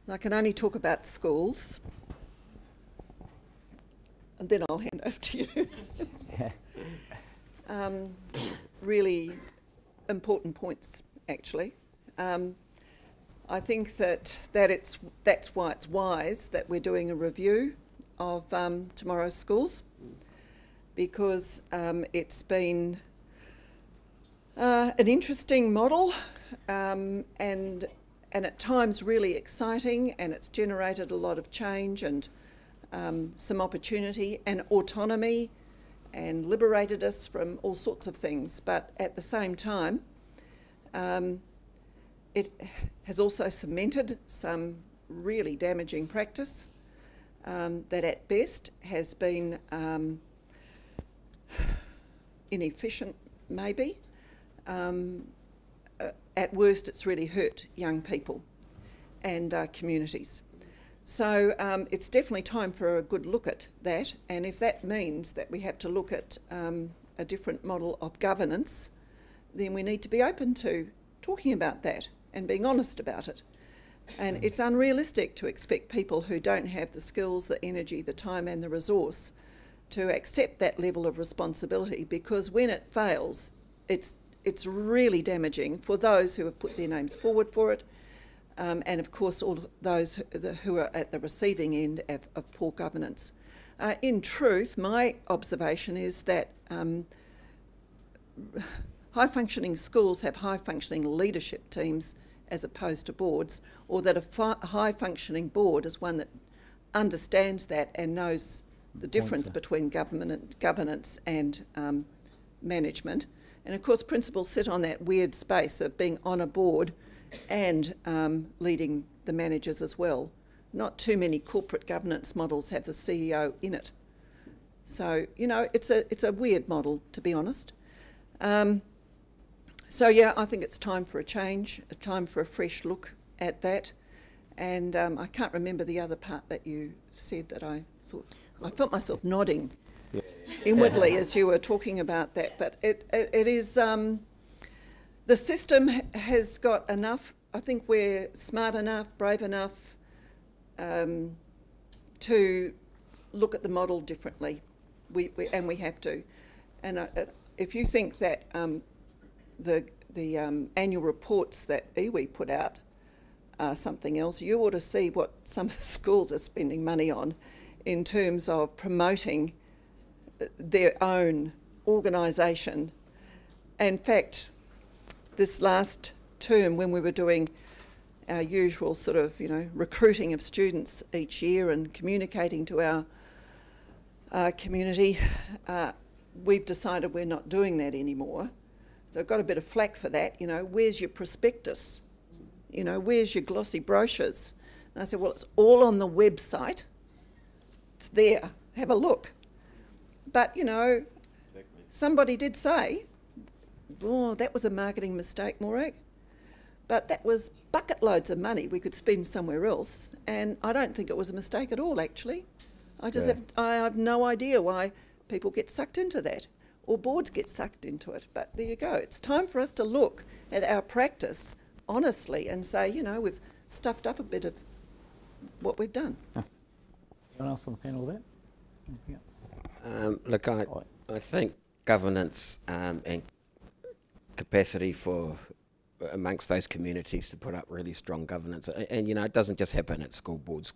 I can only talk about schools, and then I'll hand over to you. Really important points, actually. I think that's why it's wise that we're doing a review of tomorrow's schools, because it's been an interesting model and at times really exciting, and it's generated a lot of change and some opportunity and autonomy and liberated us from all sorts of things. But at the same time, it has also cemented some really damaging practice that at best has been inefficient, maybe. At worst, it's really hurt young people and communities. So it's definitely time for a good look at that, and if that means that we have to look at a different model of governance, then we need to be open to talking about that and being honest about it. And it's unrealistic to expect people who don't have the skills, the energy, the time and the resource to accept that level of responsibility, because when it fails, it's really damaging for those who have put their names forward for it, and of course all those who are at the receiving end of poor governance. In truth, my observation is that high-functioning schools have high-functioning leadership teams as opposed to boards, or that a high-functioning board is one that understands that and knows the difference between governance and management. And of course, principals sit on that weird space of being on a board and leading the managers as well. Not too many corporate governance models have the CEO in it. So, you know, it's a weird model, to be honest. So yeah, I think it's time for a change, a time for a fresh look at that. And I can't remember the other part that you said that I felt myself nodding inwardly as you were talking about that. But it is, the system has got enough, I think we're smart enough, brave enough to look at the model differently. We have to. And if you think that the annual reports that iwi put out are something else, you ought to see what some of the schools are spending money on in terms of promoting their own organisation. In fact, this last term, when we were doing our usual sort of, recruiting of students each year and communicating to our community, we've decided we're not doing that anymore. So I've got a bit of flack for that. Where's your prospectus? Where's your glossy brochures? And I said, well, it's all on the website. It's there. Have a look. But, somebody did say, oh, that was a marketing mistake, Morag. But that was bucket loads of money we could spend somewhere else. And I don't think it was a mistake at all, actually. I have no idea why people get sucked into that, or boards get sucked into it. But there you go. It's time for us to look at our practice honestly and say, we've stuffed up a bit of what we've done. Anyone else on the panel there? Yeah. Look, I think governance and capacity for amongst those communities to put up really strong governance. And you know, it doesn't just happen at school boards.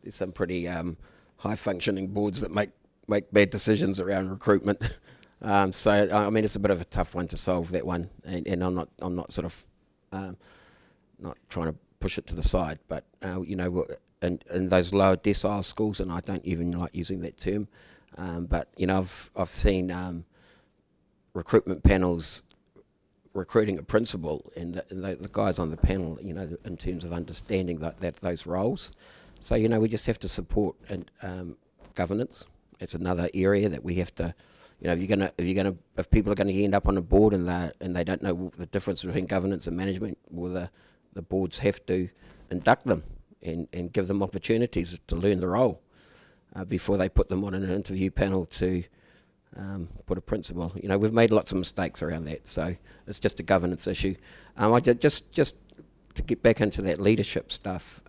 There's some pretty high functioning boards that make bad decisions around recruitment. So I mean, it's a bit of a tough one to solve, that one, and I'm not sort of not trying to push it to the side, but you know, in those lower decile schools, and I don't even like using that term, but you know, I've seen recruitment panels recruiting a principal, and the guys on the panel, you know, in terms of understanding that those roles. So you know, we just have to support and governance. It's another area that we have to, you know, if people are going to end up on a board and they don't know the difference between governance and management, well, the boards have to induct them and give them opportunities to learn the role before they put them on an interview panel to put a principal. You know, we've made lots of mistakes around that, so it's just a governance issue. Just to get back into that leadership stuff.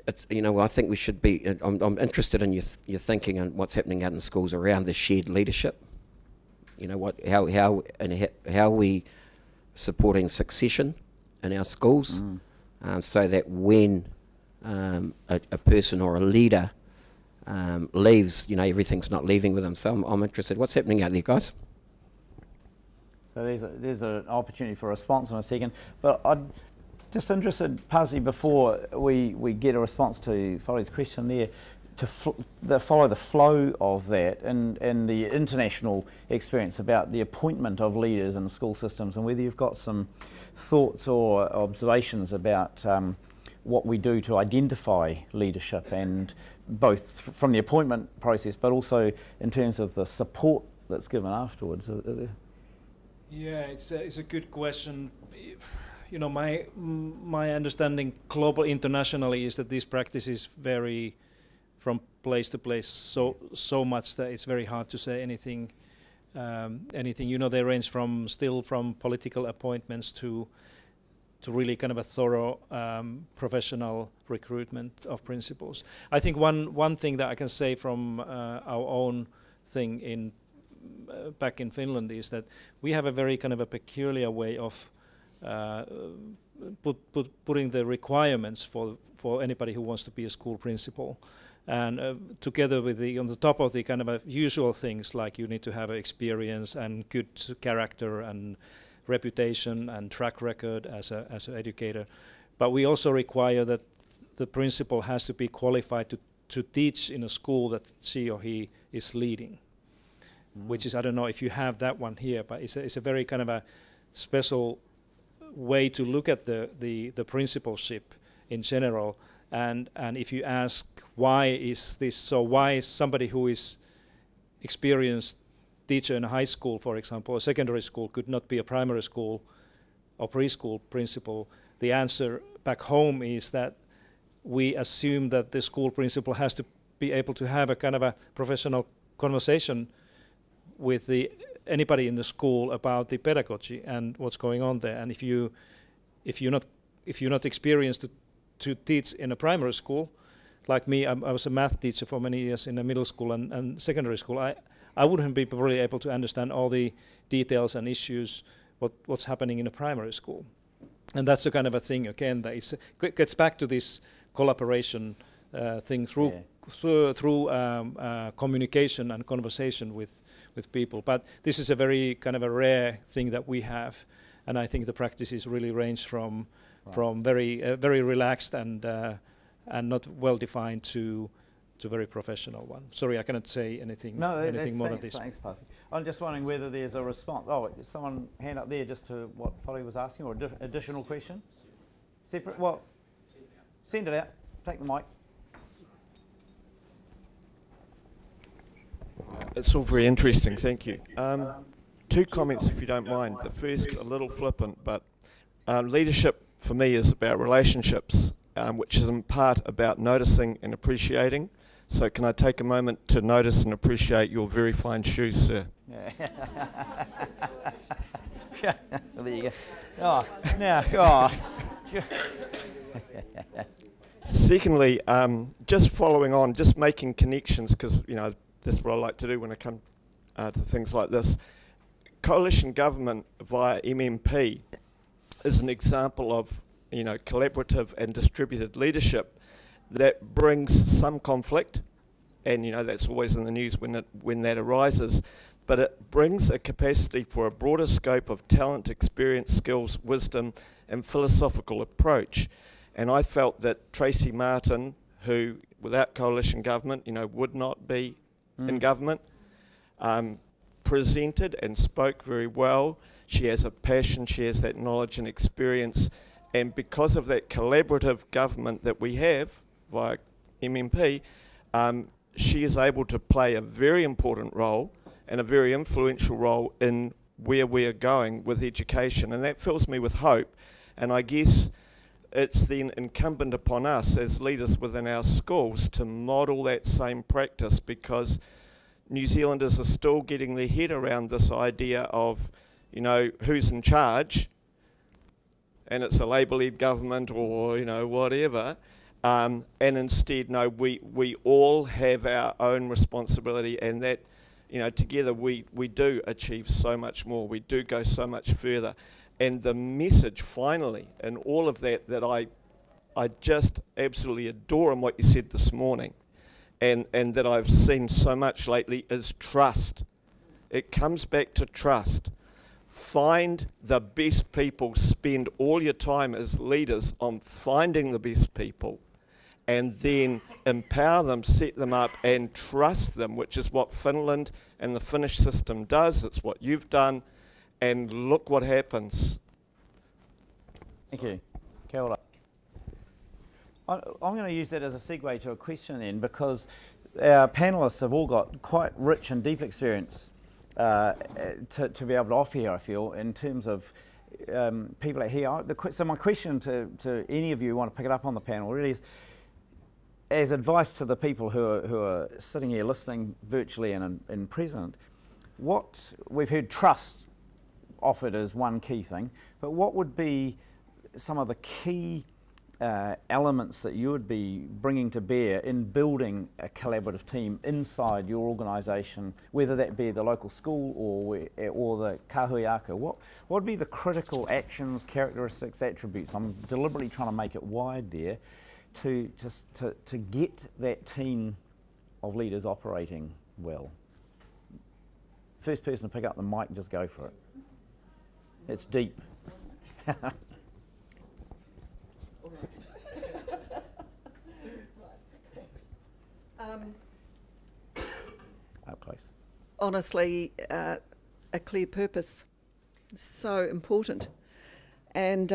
It's, you know, I think we should be. I'm interested in your thinking and what's happening out in schools around the shared leadership. You know, how we supporting succession in our schools, so that when a person or a leader leaves, you know, everything's not leaving with them. So I'm interested. What's happening out there, guys? So there's an opportunity for a response in a second, but I'm just interested, Pasi, before we get a response to Whare's question there, to follow the flow of that and the international experience about the appointment of leaders in school systems, and whether you've got some thoughts or observations about what we do to identify leadership, and both from the appointment process but also in terms of the support that's given afterwards. Yeah, it's a good question. You know, my understanding global internationally is that these practices vary from place to place so much that it's very hard to say anything. You know, they range from political appointments to really kind of a thorough professional recruitment of principals. I think one thing that I can say from our own thing back in Finland is that we have a very kind of a peculiar way of putting the requirements for anybody who wants to be a school principal, and together with on the top of the kind of usual things like you need to have experience and good character and reputation and track record as an educator, but we also require that the principal has to be qualified to teach in a school that she or he is leading, which is, I don't know if you have that one here, but it's a very kind of a special way to look at the principalship in general. And if you ask why is this so, why is somebody who is experienced teacher in a high school, for example, or secondary school, could not be a primary school or preschool principal, the answer back home is that we assume that the school principal has to be able to have a kind of a professional conversation with anybody in the school about the pedagogy and what's going on there. And if you're not experienced to teach in a primary school, like me, I was a math teacher for many years in a middle school and secondary school. I wouldn't be really able to understand all the details and issues what's happening in a primary school. And that's the kind of a thing again that gets back to this collaboration thing through communication and conversation with people. But this is a very kind of a rare thing that we have, and I think the practices really range from very relaxed and not well defined to very professional one. Sorry, I cannot say anything more than this. Thanks, Pasi. I'm just wondering whether there's a response. Oh, someone hand up there just to what Whare was asking, or additional question? Separate? Well, send it out. Take the mic. It's all very interesting, thank you. Two comments, if you don't mind. The first, a little flippant, but leadership for me is about relationships, which is in part about noticing and appreciating. So can I take a moment to notice and appreciate your very fine shoes, sir? Yeah. There you go. Oh, now, oh. Secondly, just following on, just making connections, because, you know, this is what I like to do when I come to things like this. Coalition government via MMP is an example of, you know, collaborative and distributed leadership that brings some conflict, and you know that's always in the news when that arises, but it brings a capacity for a broader scope of talent, experience, skills, wisdom, and philosophical approach. And I felt that Tracy Martin, who without coalition government, you know, would not be in government, presented and spoke very well. She has a passion, she has that knowledge and experience, and because of that collaborative government that we have via MMP, she is able to play a very important role and a very influential role in where we are going with education, and that fills me with hope. And I guess it's then incumbent upon us as leaders within our schools to model that same practice, because New Zealanders are still getting their head around this idea of, you know, who's in charge, and it's a Labour-led government or, you know, whatever, and instead, no, we all have our own responsibility, and that, you know, together we do achieve so much more, we do go so much further. And the message finally in all of that I just absolutely adore in what you said this morning, and that I've seen so much lately, is trust. It comes back to trust. Find the best people, spend all your time as leaders on finding the best people, and then empower them, set them up, and trust them, which is what Finland and the Finnish system does. It's what you've done, and look what happens. Thank you. Kia ora. I'm going to use that as a segue to a question then, because our panellists have all got quite rich and deep experience to be able to offer here, I feel, in terms of people out here. So my question to any of you who want to pick it up on the panel really is, as advice to the people who are sitting here listening virtually and in present, what we've heard trust offered as one key thing, but what would be some of the key elements that you would be bringing to bear in building a collaborative team inside your organisation, whether that be the local school or the kahui aka? What would be the critical actions, characteristics, attributes? I'm deliberately trying to make it wide there to get that team of leaders operating well. First person to pick up the mic and just go for it. It's deep. Up close. Honestly, a clear purpose is so important. And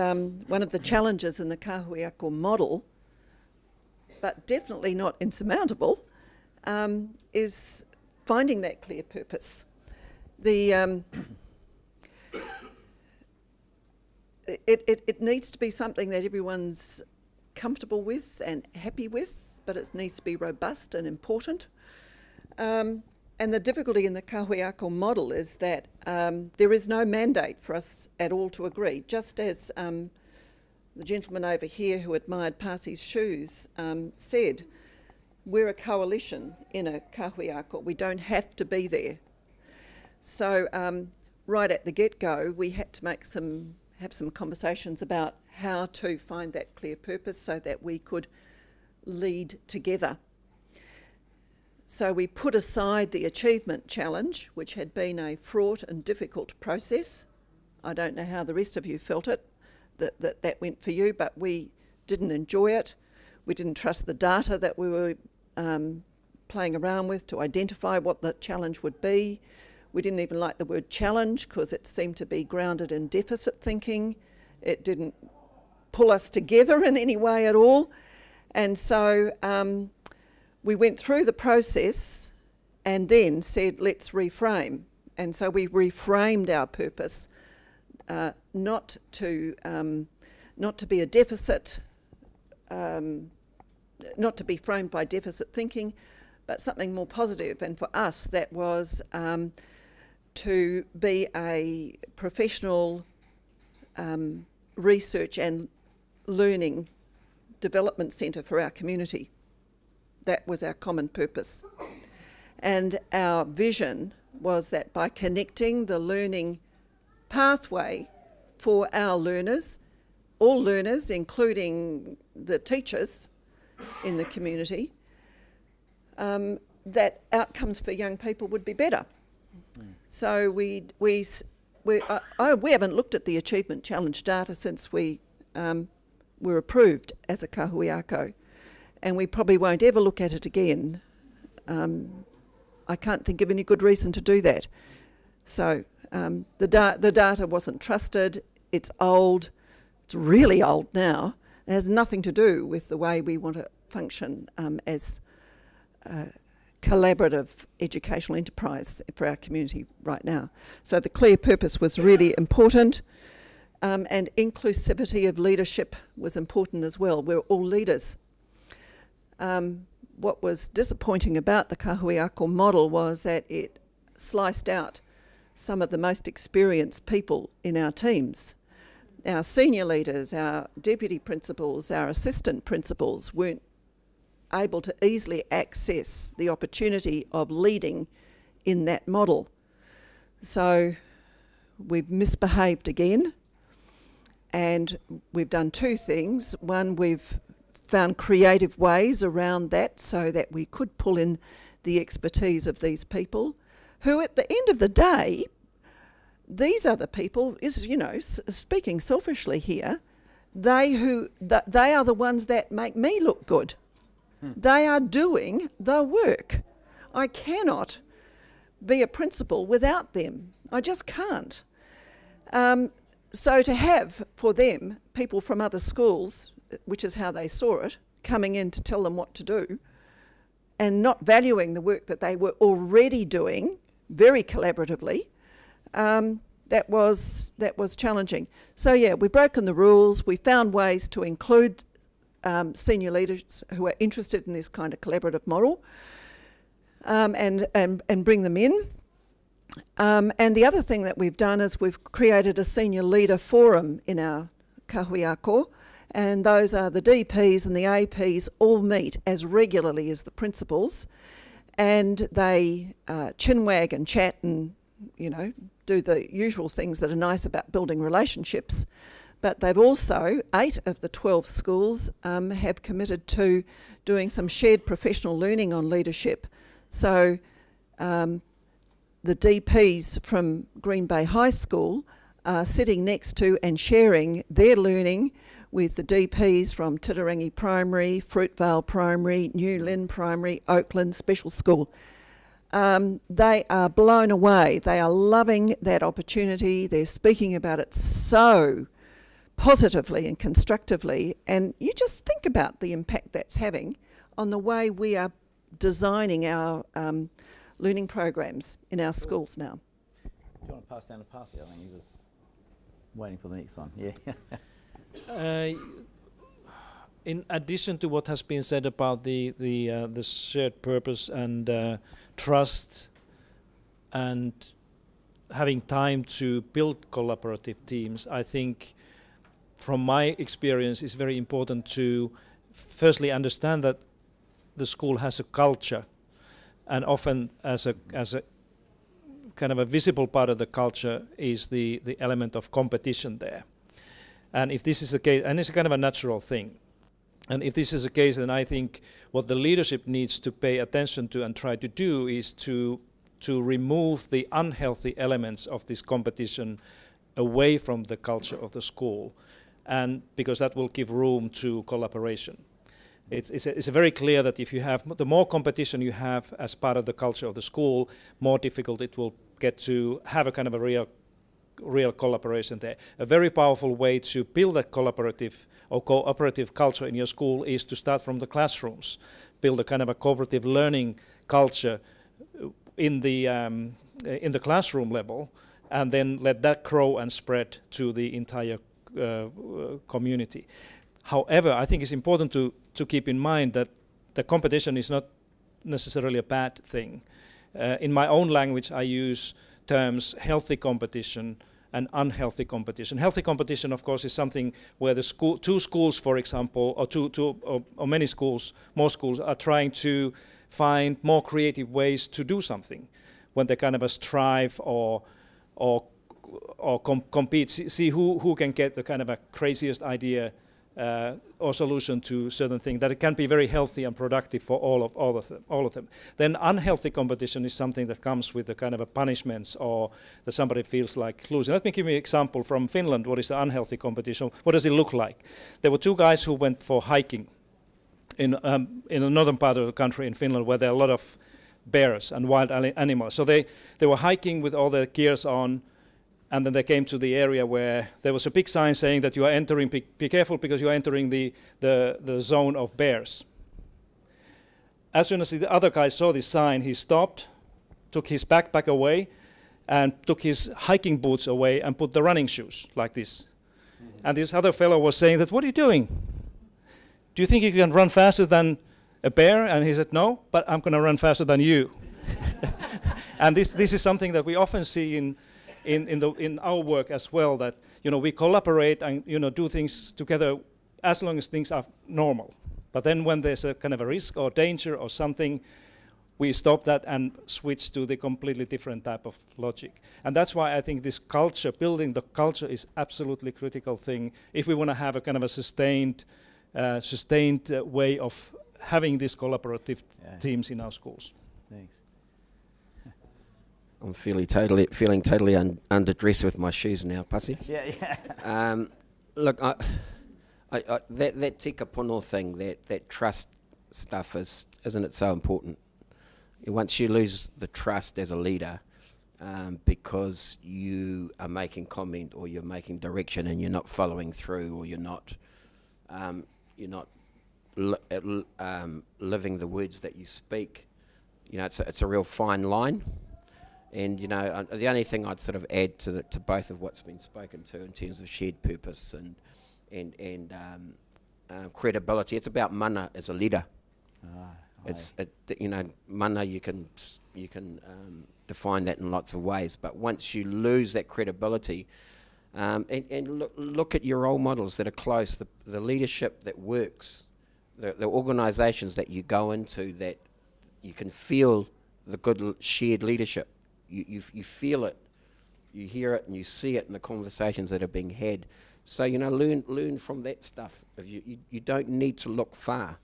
one of the challenges in the kahui ako model, but definitely not insurmountable, is finding that clear purpose. It needs to be something that everyone's comfortable with and happy with, but it needs to be robust and important. And the difficulty in the kahui ako model is that there is no mandate for us at all to agree. Just as the gentleman over here who admired Parsi's shoes said, we're a coalition in a kahui ako. We don't have to be there. So right at the get-go, we had to have some conversations about how to find that clear purpose so that we could lead together. So we put aside the achievement challenge, which had been a fraught and difficult process. I don't know how the rest of you felt it, that went for you, but we didn't enjoy it. We didn't trust the data that we were playing around with to identify what the challenge would be. We didn't even like the word challenge because it seemed to be grounded in deficit thinking. It didn't pull us together in any way at all. And so we went through the process and then said, let's reframe. And so we reframed our purpose, not to be a deficit, not to be framed by deficit thinking, but something more positive. And for us, that was to be a professional research and learning development centre for our community. That was our common purpose. And our vision was that by connecting the learning pathway for our learners, all learners, including the teachers in the community, that outcomes for young people would be better. So we haven't looked at the Achievement Challenge data since we were approved as a kahuiako, and we probably won't ever look at it again. I can't think of any good reason to do that. So the data wasn't trusted, it's old, it's really old now. It has nothing to do with the way we want to function as a collaborative educational enterprise for our community right now. So the clear purpose was really important, and inclusivity of leadership was important as well. We're all leaders. What was disappointing about the kahuiako model was that it sliced out some of the most experienced people in our teams. Our senior leaders, our deputy principals, our assistant principals weren't able to easily access the opportunity of leading in that model. So we've misbehaved again, and we've done two things. One, we've found creative ways around that so that we could pull in the expertise of these people, who at the end of the day, these other people, speaking selfishly here, they are the ones that make me look good. They are doing the work. I cannot be a principal without them. I just can't. So to have for them people from other schools, which is how they saw it, coming in to tell them what to do, and not valuing the work that they were already doing very collaboratively, that was challenging. So yeah, we've broken the rules. We found ways to include senior leaders who are interested in this kind of collaborative model, and bring them in. And the other thing that we've done is we've created a senior leader forum in our kahuiako, and those are the DPs and the APs all meet as regularly as the principals, and they chinwag and chat and, do the usual things that are nice about building relationships. But they've also, 8 of the 12 schools have committed to doing some shared professional learning on leadership. So the DPs from Green Bay High School are sitting next to and sharing their learning with the DPs from Titirangi Primary, Fruitvale Primary, New Lynn Primary, Oakland Special School. They are blown away. They are loving that opportunity. They're speaking about it so positively and constructively, and you just think about the impact that's having on the way we are designing our learning programs in our schools now. Do you want to pass down to Pasi? I think he was waiting for the next one. Yeah. In addition to what has been said about the shared purpose and trust and having time to build collaborative teams, I think from my experience it's very important to firstly understand that the school has a culture, and often as a kind of a visible part of the culture is the element of competition there. And if this is the case, and it's a kind of a natural thing, and if this is the case, then I think what the leadership needs to pay attention to and try to do is to remove the unhealthy elements of this competition away from the culture of the school, and because that will give room to collaboration. It's very clear that if you have, the more competition you have as part of the culture of the school, more difficult it will get to have a kind of a real collaboration there. A very powerful way to build that collaborative or cooperative culture in your school is to start from the classrooms, build a kind of a cooperative learning culture in the classroom level, and then let that grow and spread to the entire community. However, I think it's important to keep in mind that the competition is not necessarily a bad thing. In my own language, I use terms healthy competition and unhealthy competition. Healthy competition, of course, is something where the two schools, for example, or many schools, more schools, are trying to find more creative ways to do something when they kind of strive or compete, see who can get the kind of a craziest idea or solution to certain things, that it can be very healthy and productive for all of them. Then unhealthy competition is something that comes with the kind of a punishments, or that somebody feels like losing. Let me give you an example from Finland. What is the unhealthy competition? What does it look like? There were two guys who went for hiking in the northern part of the country in Finland, where there are a lot of bears and wild animals. So they were hiking with all their gears on, and then they came to the area where there was a big sign saying that you are entering, be careful because you are entering the zone of bears. As soon as the other guy saw this sign, he stopped, took his backpack away, and took his hiking boots away and put the running shoes like this. And this other fellow was saying that, what are you doing? Do you think you can run faster than a bear? And he said, no, but I'm going to run faster than you. And this is something that we often see in our work as well, that we collaborate and do things together as long as things are normal. But then when there's a kind of a risk or danger or something, we stop that and switch to the completely different type of logic. And that's why I think this culture, building the culture, is absolutely critical thing if we want to have a kind of a sustained way of having these collaborative teams in our schools. Thanks. I'm feeling totally underdressed with my shoes now, Pasi. Yeah. Look, that tika pono thing, that trust stuff isn't it so important? Once you lose the trust as a leader, because you are making comment or you're making direction and you're not following through, or you're not living the words that you speak, it's a real fine line. And the only thing I'd sort of add to both of what's been spoken to in terms of shared purpose and credibility, it's about mana as a leader. Mana, you can define that in lots of ways, but once you lose that credibility, and look at your role models that are close, the leadership that works, the organisations that you go into, that you can feel the good shared leadership. You feel it, you hear it, and you see it in the conversations that are being had. So learn from that stuff. You don't need to look far.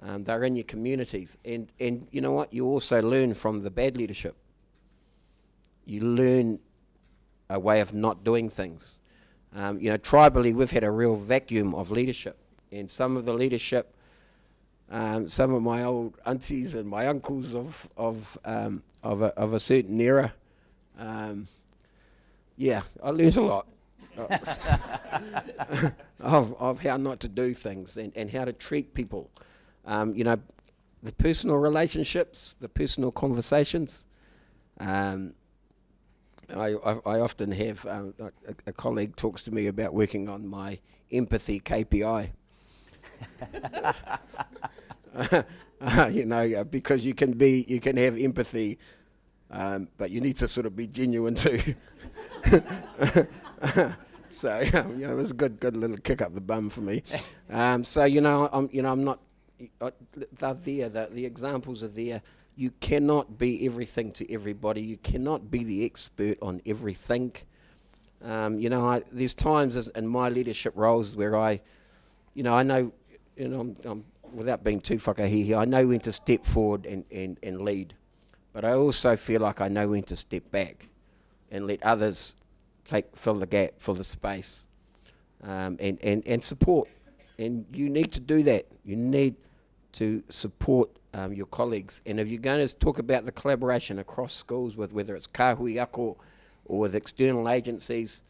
They're in your communities, and you know what? You also learn from the bad leadership. You learn a way of not doing things. Tribally, we've had a real vacuum of leadership, and some of the leadership. Some of my old aunties and my uncles of a certain era, I learned a lot of how not to do things and how to treat people. The personal relationships, the personal conversations. I often have a colleague talks to me about working on my empathy KPI. Because you can have empathy, but you need to sort of be genuine too. So it was a good little kick up the bum for me. I'm not. They're there. The examples are there. You cannot be everything to everybody. You cannot be the expert on everything. There's times in my leadership roles where I know. I'm, without being too whakahihi, I know when to step forward and lead, but I also feel like I know when to step back and let others fill the gap, fill the space, and support. And you need to do that. You need to support your colleagues. And if you're going to talk about the collaboration across schools, with whether it's kahui ako or with external agencies,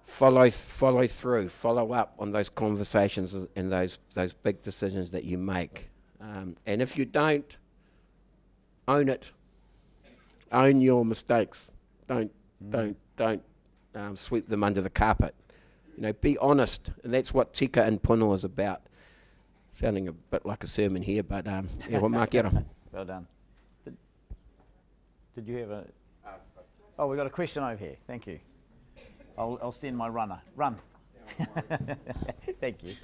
follow through, follow up on those conversations and those big decisions that you make. And if you don't, own it. Own your mistakes. Don't sweep them under the carpet. Be honest, and that's what tika and pono is about. Sounding a bit like a sermon here, but well done. Did you have a? Oh, we got a question over here. Thank you. I'll send my runner. Run. Thank you.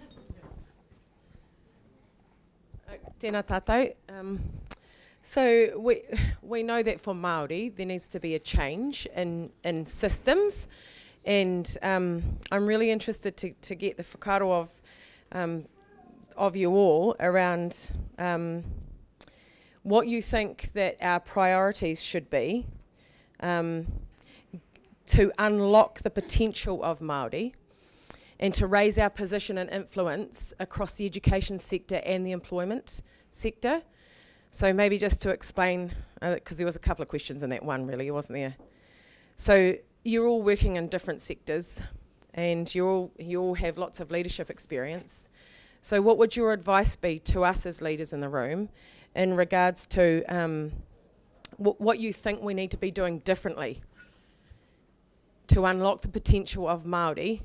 Tēnā tātou. So we know that for Māori there needs to be a change in systems, and I'm really interested to get the whakaaro of you all around what you think that our priorities should be to unlock the potential of Māori and to raise our position and influence across the education sector and the employment sector. So maybe just to explain, because there was a couple of questions in that one really, wasn't there? So you're all working in different sectors and you all have lots of leadership experience. So what would your advice be to us as leaders in the room in regards to what you think we need to be doing differently to unlock the potential of Māori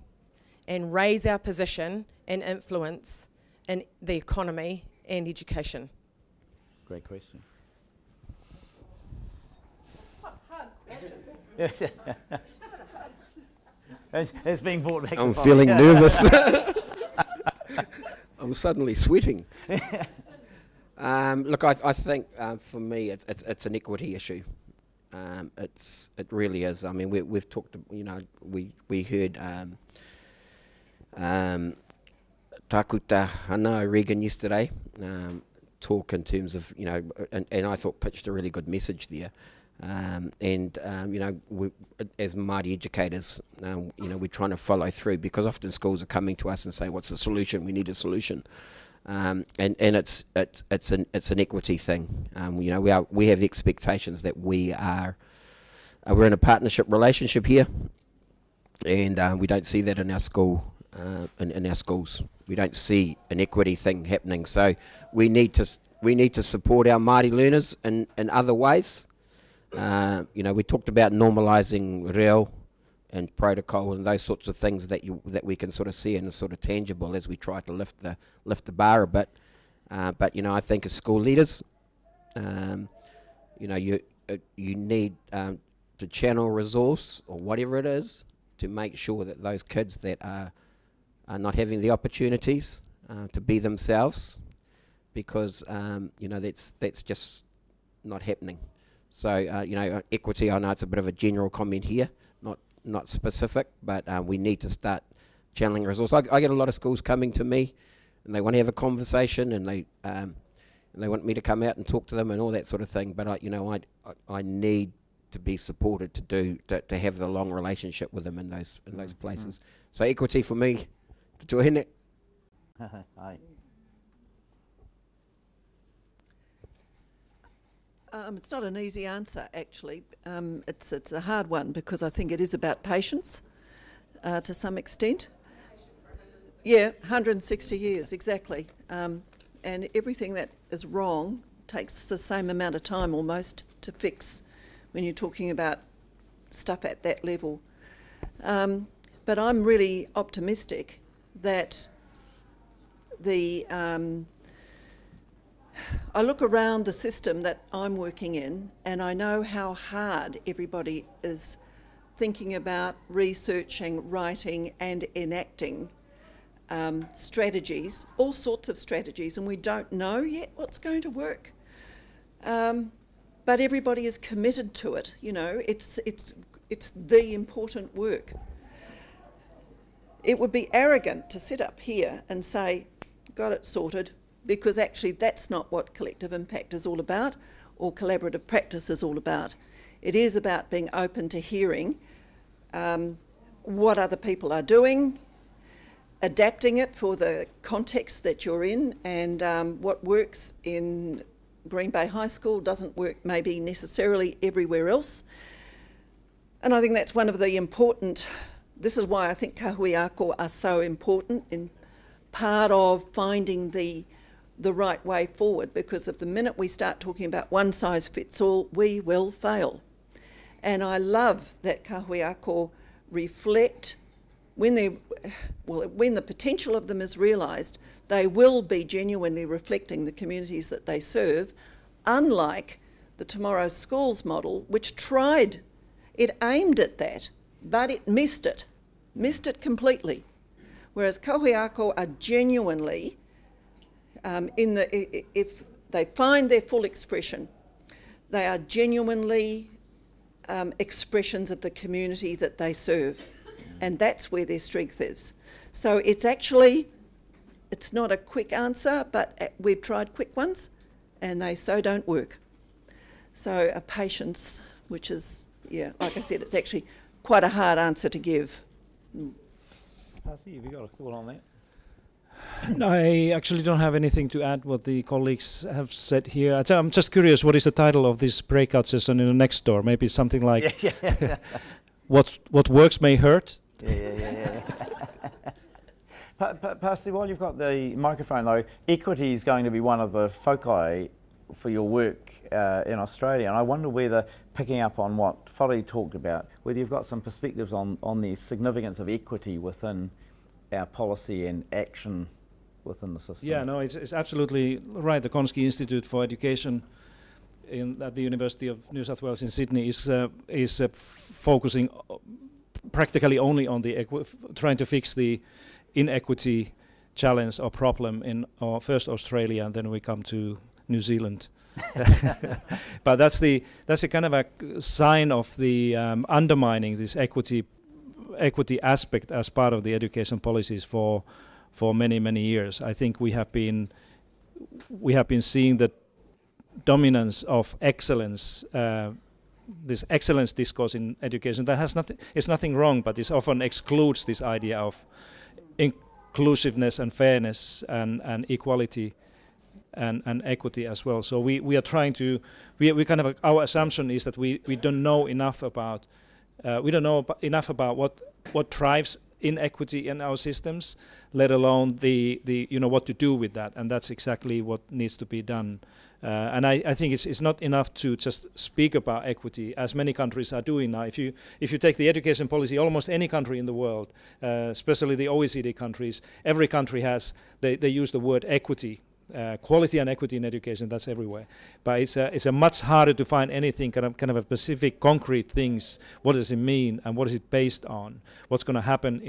and raise our position and influence in the economy and education? Great question. Yes. It's being brought back. I'm feeling nervous. I'm suddenly sweating. Look, I think for me it's an equity issue. It really is. I mean, we've talked. You know, we heard Takuta Hana Regan yesterday talk in terms of, you know, and I thought pitched a really good message there. You know, as Māori educators, you know, we're trying to follow through, because often schools are coming to us and saying, "What's the solution? We need a solution," and it's an equity thing. You know, we have expectations that we're in a partnership relationship here, and we don't see that in our school. In our schools, we don't see an equity thing happening. So we need to support our Māori learners in other ways. You know, we talked about normalising reo and protocol and those sorts of things that we can sort of see and sort of tangible as we try to lift the bar a bit. But you know, I think as school leaders, you know, you need to channel resource or whatever it is to make sure that those kids that are not having the opportunities to be themselves, because you know, that's just not happening. So you know, equity, I know it's a bit of a general comment here, not specific, but we need to start channeling resource. I get a lot of schools coming to me and they want to have a conversation, and they want me to come out and talk to them and all that sort of thing, but you know, I need to be supported to have the long relationship with them in those places. So equity for me, to join it. Aye. It's not an easy answer, actually. It's a hard one, because I think it is about patience to some extent. Yeah, 160 years, exactly. And everything that is wrong takes the same amount of time almost to fix when you're talking about stuff at that level. But I'm really optimistic that I look around the system that I'm working in, and I know how hard everybody is thinking about researching, writing and enacting strategies, all sorts of strategies, and we don't know yet what's going to work. But everybody is committed to it. You know, it's the important work. It would be arrogant to sit up here and say, got it sorted, because actually that's not what collective impact is all about, or collaborative practice is all about. It is about being open to hearing what other people are doing, adapting it for the context that you're in, and what works in Green Bay High School doesn't work maybe necessarily everywhere else. And I think that's one of the important, this is why I think kahuiako are so important in part of finding the right way forward, because of the minute we start talking about one size fits all, we will fail. And I love that kahuiako reflect, when the potential of them is realised, they will be genuinely reflecting the communities that they serve, unlike the Tomorrow Schools model, which tried, it aimed at that, but it missed it completely. Whereas kahuiako are genuinely if they find their full expression, they are genuinely expressions of the community that they serve, and that's where their strength is. So it's not a quick answer, but we've tried quick ones, and they so don't work. So a patience, which is, yeah, like I said, it's actually quite a hard answer to give. Pasi, have you got a thought on that? I actually don't have anything to add what the colleagues have said here. I'm just curious, what is the title of this breakout session in the next door? Maybe something like what works may hurt? Yeah. Pasi, while you've got the microphone though, equity is going to be one of the foci for your work in Australia, and I wonder whether, picking up on what Whare talked about, whether you've got some perspectives on the significance of equity within our policy and action within the system. Yeah, no, it's absolutely right. The Konski Institute for Education at the University of New South Wales in Sydney is focusing practically only on the trying to fix the inequity challenge or problem in first Australia, and then we come to New Zealand. But that's a kind of a sign of the undermining this equity aspect as part of the education policies for many years. I think we have been seeing the dominance of excellence, this excellence discourse in education. That has nothing wrong, but it often excludes this idea of inclusiveness and fairness and equality and equity as well. So we are trying to our assumption is that we don't know enough about what drives inequity in our systems, let alone the what to do with that, and that's exactly what needs to be done. And I think it's not enough to just speak about equity, as many countries are doing now. If you take the education policy, almost any country in the world, especially the OECD countries, every country they use the word equity. Quality and equity in education, that's everywhere. But it's a much harder to find anything kind of a specific, concrete things. What does it mean, and what is it based on? What's going to happen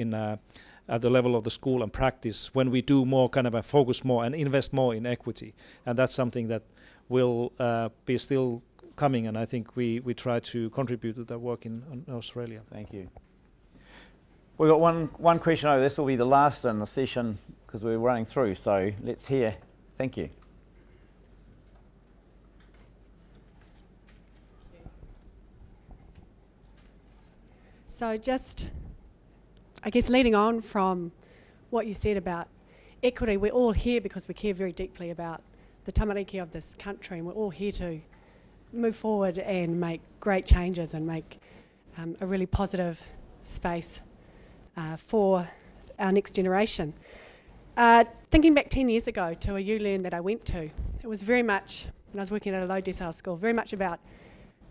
at the level of the school and practice when we do more, kind of a focus more and invest more in equity? And that's something that will be still coming, and I think we try to contribute to that work in Australia. Thank you. We've got one question over. This will be the last in the session because we're running through, so let's hear. Thank you. So just, I guess, leading on from what you said about equity, we're all here because we care very deeply about the tamariki of this country, and we're all here to move forward and make great changes and make a really positive space for our next generation. Thinking back 10 years ago to a ULearn that I went to, it was very much, when I was working at a low decile school, very much about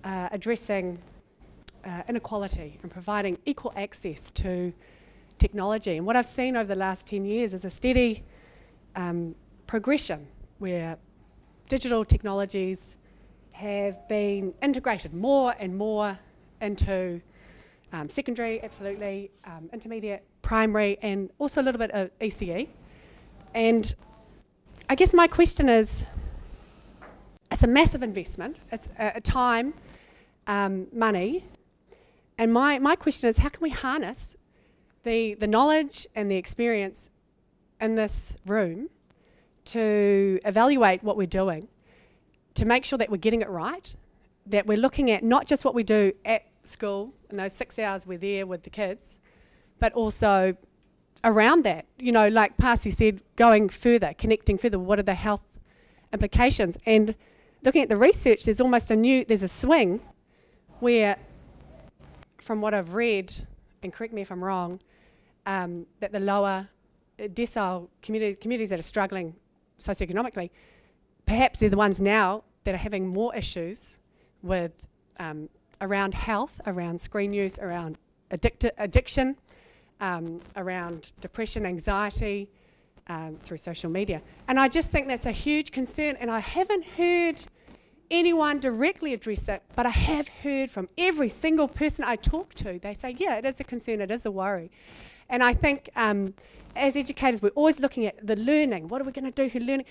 addressing inequality and providing equal access to technology. And what I've seen over the last 10 years is a steady progression where digital technologies have been integrated more and more into secondary, absolutely, intermediate, primary, and also a little bit of ECE. And I guess my question is, it's a massive investment, it's time, money, and my question is, how can we harness the knowledge and the experience in this room to evaluate what we're doing, to make sure that we're getting it right, that we're looking at not just what we do at school, in those 6 hours we're there with the kids, but also around that, like Pasi said, going further, connecting further, what are the health implications? And looking at the research, there's a swing where, from what I've read, and correct me if I'm wrong, that the lower decile communities that are struggling socioeconomically, perhaps they're the ones now that are having more issues with around health, around screen use, around addiction, around depression, anxiety, through social media. And I just think that's a huge concern, and I haven't heard anyone directly address it, but I have heard from every single person I talk to, they say, yeah, it is a concern, it is a worry. And I think as educators, we're always looking at the learning. What are we going to do for learning?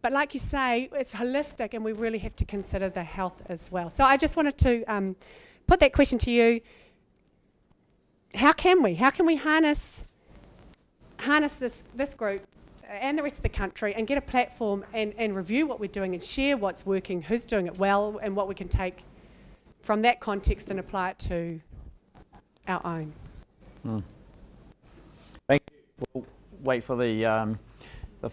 But like you say, it's holistic, and we really have to consider the health as well. So I just wanted to put that question to you. How can we harness this group and the rest of the country and get a platform and review what we're doing and share what's working, who's doing it well, and what we can take from that context and apply it to our own? Thank you. We'll wait for the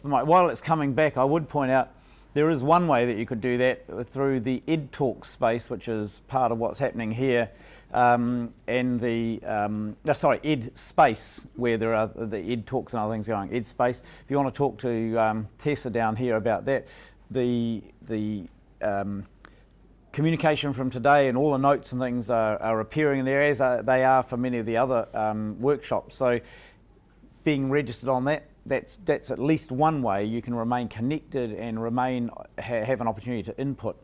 mic. While it's coming back, I would point out there is one way that you could do that through the Ed Talk space, which is part of what's happening here, and the Ed Space, where there are the Ed Talks and other things going. Ed Space. If you want to talk to Tessa down here about that, the communication from today and all the notes and things are appearing in there, as they are for many of the other workshops. So being registered on that's at least one way you can remain connected and have an opportunity to input.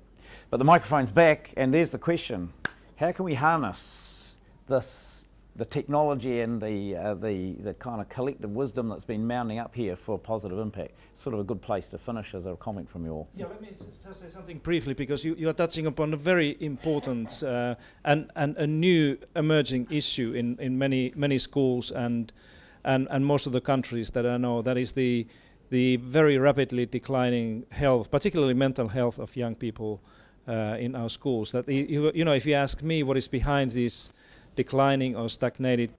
But the microphone's back, and there's the question: how can we harness the technology and the kind of collective wisdom that's been mounting up here for positive impact? Sort of a good place to finish as a comment from you all. Yeah, let me just say something briefly, because you are touching upon a very important and a new emerging issue in many schools and most of the countries that I know. That is the very rapidly declining health, particularly mental health of young people in our schools. That if you ask me what is behind these declining or stagnated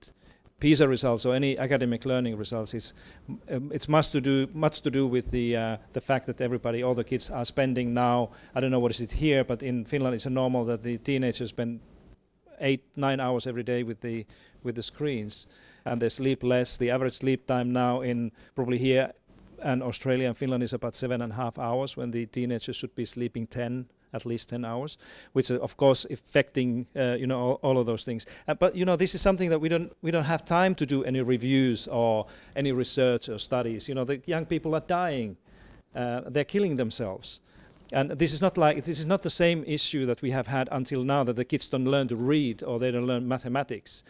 PISA results or any academic learning results, it's much to do with the fact that all the kids are spending now. I don't know what is it here, but in Finland it's normal that the teenagers spend 8-9 hours every day with the screens, and they sleep less. The average sleep time now in probably here and Australia and Finland is about 7.5 hours, when the teenagers should be sleeping at least 10 hours, which is of course affecting all of those things. But this is something that we don't have time to do any reviews or any research or studies. The young people are dying, they're killing themselves. And this is not the same issue that we have had until now, that the kids don't learn to read or they don't learn mathematics.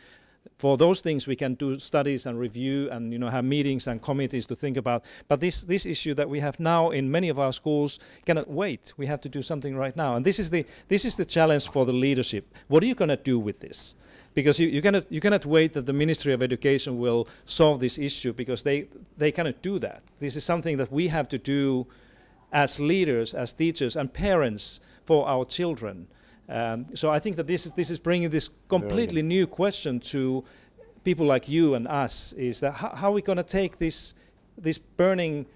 For those things we can do studies and review and have meetings and committees to think about. But this issue that we have now in many of our schools cannot wait. We have to do something right now. And this is the challenge for the leadership. What are you going to do with this? Because you cannot wait that the Ministry of Education will solve this issue, because they cannot do that. This is something that we have to do as leaders, as teachers and parents for our children. So I think that this is bringing this completely new question to people like you and us, is that how are we going to take this burning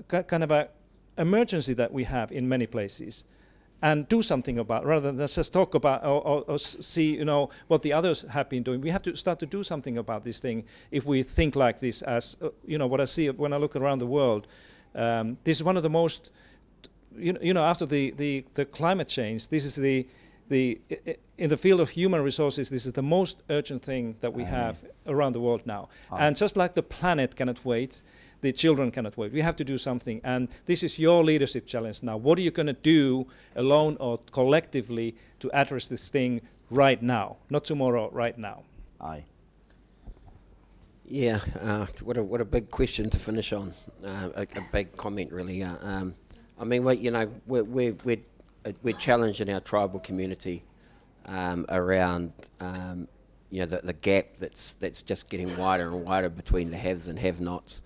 kind of a emergency that we have in many places and do something about, rather than just talk about or see what the others have been doing. We have to start to do something about this thing if we think like this. As what I see when I look around the world, this is one of the most after the climate change, this is in the field of human resources, this is the most urgent thing that we have around the world now. And just like the planet cannot wait, the children cannot wait. We have to do something, and this is your leadership challenge now. What are you going to do alone or collectively to address this thing right now, not tomorrow, right now? Aye. Yeah, what a big question to finish on. A big comment, really. I mean, we're challenged in our tribal community around the gap that's just getting wider and wider between the haves and have-nots,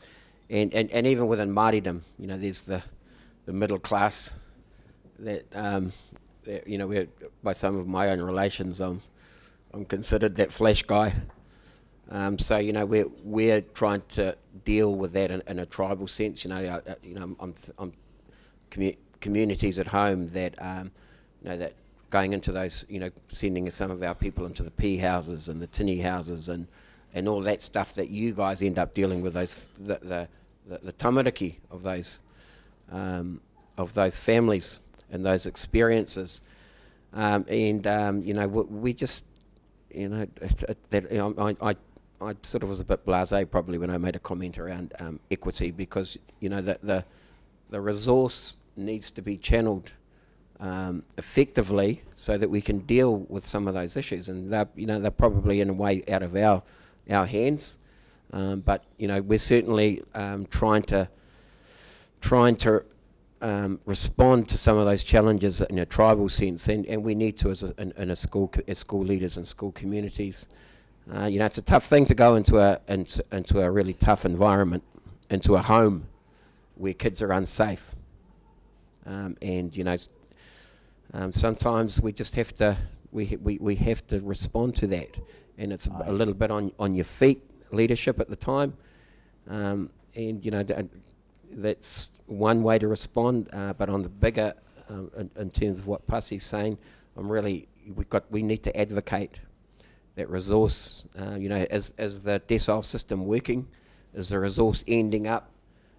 and even within Māoridom, there's the middle class that we're, by some of my own relations, I'm considered that flash guy. So we're trying to deal with that in a tribal sense. I'm communities at home that that going into those, sending some of our people into the pea houses and the tini houses and all that stuff that you guys end up dealing with, the tamariki of those families and those experiences, we just I sort of was a bit blasé probably when I made a comment around equity, because that the resource needs to be channeled effectively, so that we can deal with some of those issues. And they're probably in a way out of our hands, but we're certainly trying to respond to some of those challenges in a tribal sense, and we need to as school leaders and school communities. It's a tough thing to go into a really tough environment, into a home where kids are unsafe, and sometimes we just have to we have to respond to that, and it's a little bit on your feet leadership at the time, and that's one way to respond. But on the bigger, in terms of what Pasi's saying, we need to advocate that resource. Is the decile system working? Is the resource ending up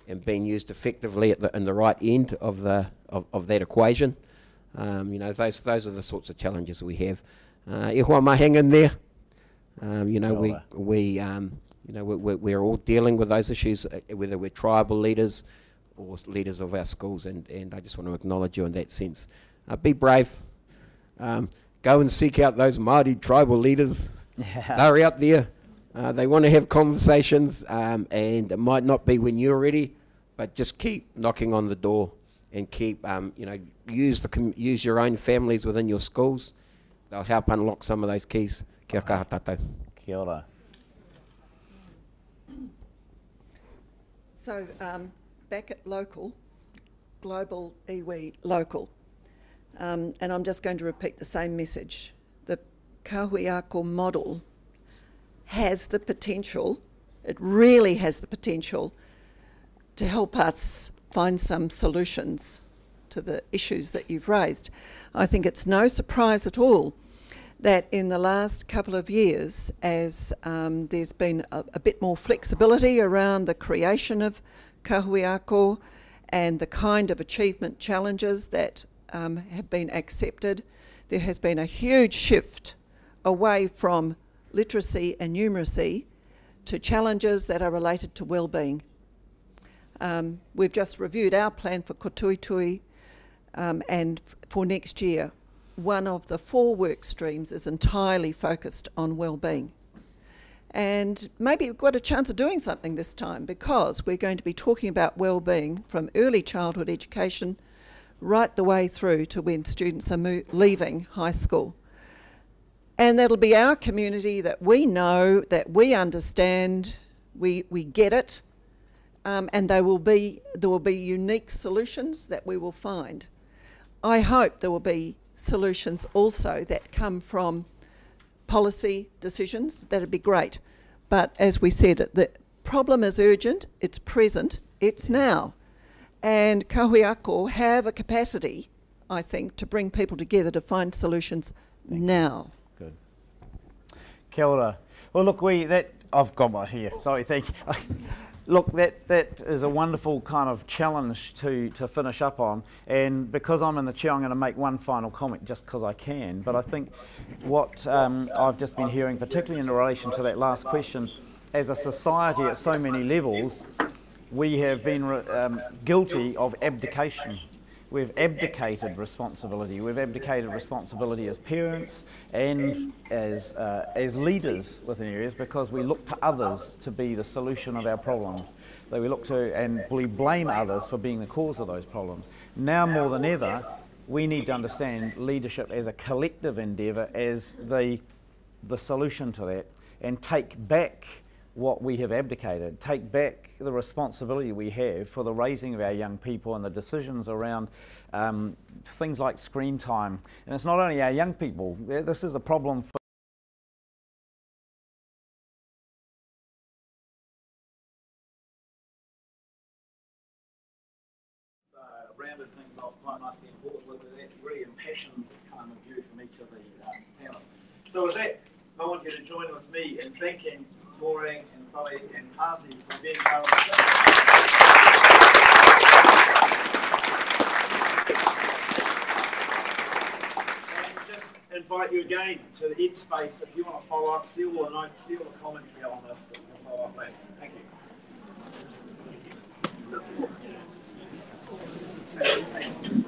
and being used effectively in the right end of that equation? Those are the sorts of challenges we have. E hoa mai, hang in there. We're all dealing with those issues, whether we're tribal leaders or leaders of our schools, and I just want to acknowledge you in that sense. Be brave. Go and seek out those Māori tribal leaders. Yeah. They're out there. They want to have conversations, and it might not be when you're ready, but just keep knocking on the door and keep, use your own families within your schools. They'll help unlock some of those keys. Kia kaha tātou. Kia ora. So, back at local, global iwi local, and I'm just going to repeat the same message. The kahuiako model has the potential, it really has the potential to help us find some solutions to the issues that you've raised. I think it's no surprise at all that in the last couple of years, as there's been a bit more flexibility around the creation of kahuiako and the kind of achievement challenges that have been accepted, there has been a huge shift away from literacy and numeracy to challenges that are related to well-being. We've just reviewed our plan for Kotuitui, and for next year, one of the 4 work streams is entirely focused on well-being. And maybe we've got a chance of doing something this time, because we're going to be talking about well-being from early childhood education right the way through to when students are leaving high school. And that'll be our community that we know, that we understand, we get it, and there will be unique solutions that we will find. I hope there will be solutions also that come from policy decisions. That'd be great. But as we said, the problem is urgent, it's present, it's now. And kahuiako have a capacity, I think, to bring people together to find solutions now. Good. Kia ora. Well, look, I've got one here. Sorry, thank you. Look, that is a wonderful kind of challenge to finish up on, and because I'm in the chair, I'm going to make one final comment just because I can. But I think what I've just been hearing, particularly in relation to that last question, as a society at so many levels, we have been guilty of abdication. We've abdicated responsibility. We've abdicated responsibility as parents and as leaders within areas, because we look to others to be the solution of our problems. So we look to and we blame others for being the cause of those problems. Now more than ever, we need to understand leadership as a collective endeavour, as the solution to that, and take back what we have abdicated, take back the responsibility we have for the raising of our young people and the decisions around things like screen time. And it's not only our young people, this is a problem for rounded things off quite nicely and brought with that really impassioned kind of view from each of the panelists. So with that, I want you to join with me in thanking Maureen and Chloe and Pasi for being part of the show. And just invite you again to the headspace if you want to follow up, see all the notes, see all the commentary on this, that we'll follow up later. Thank you.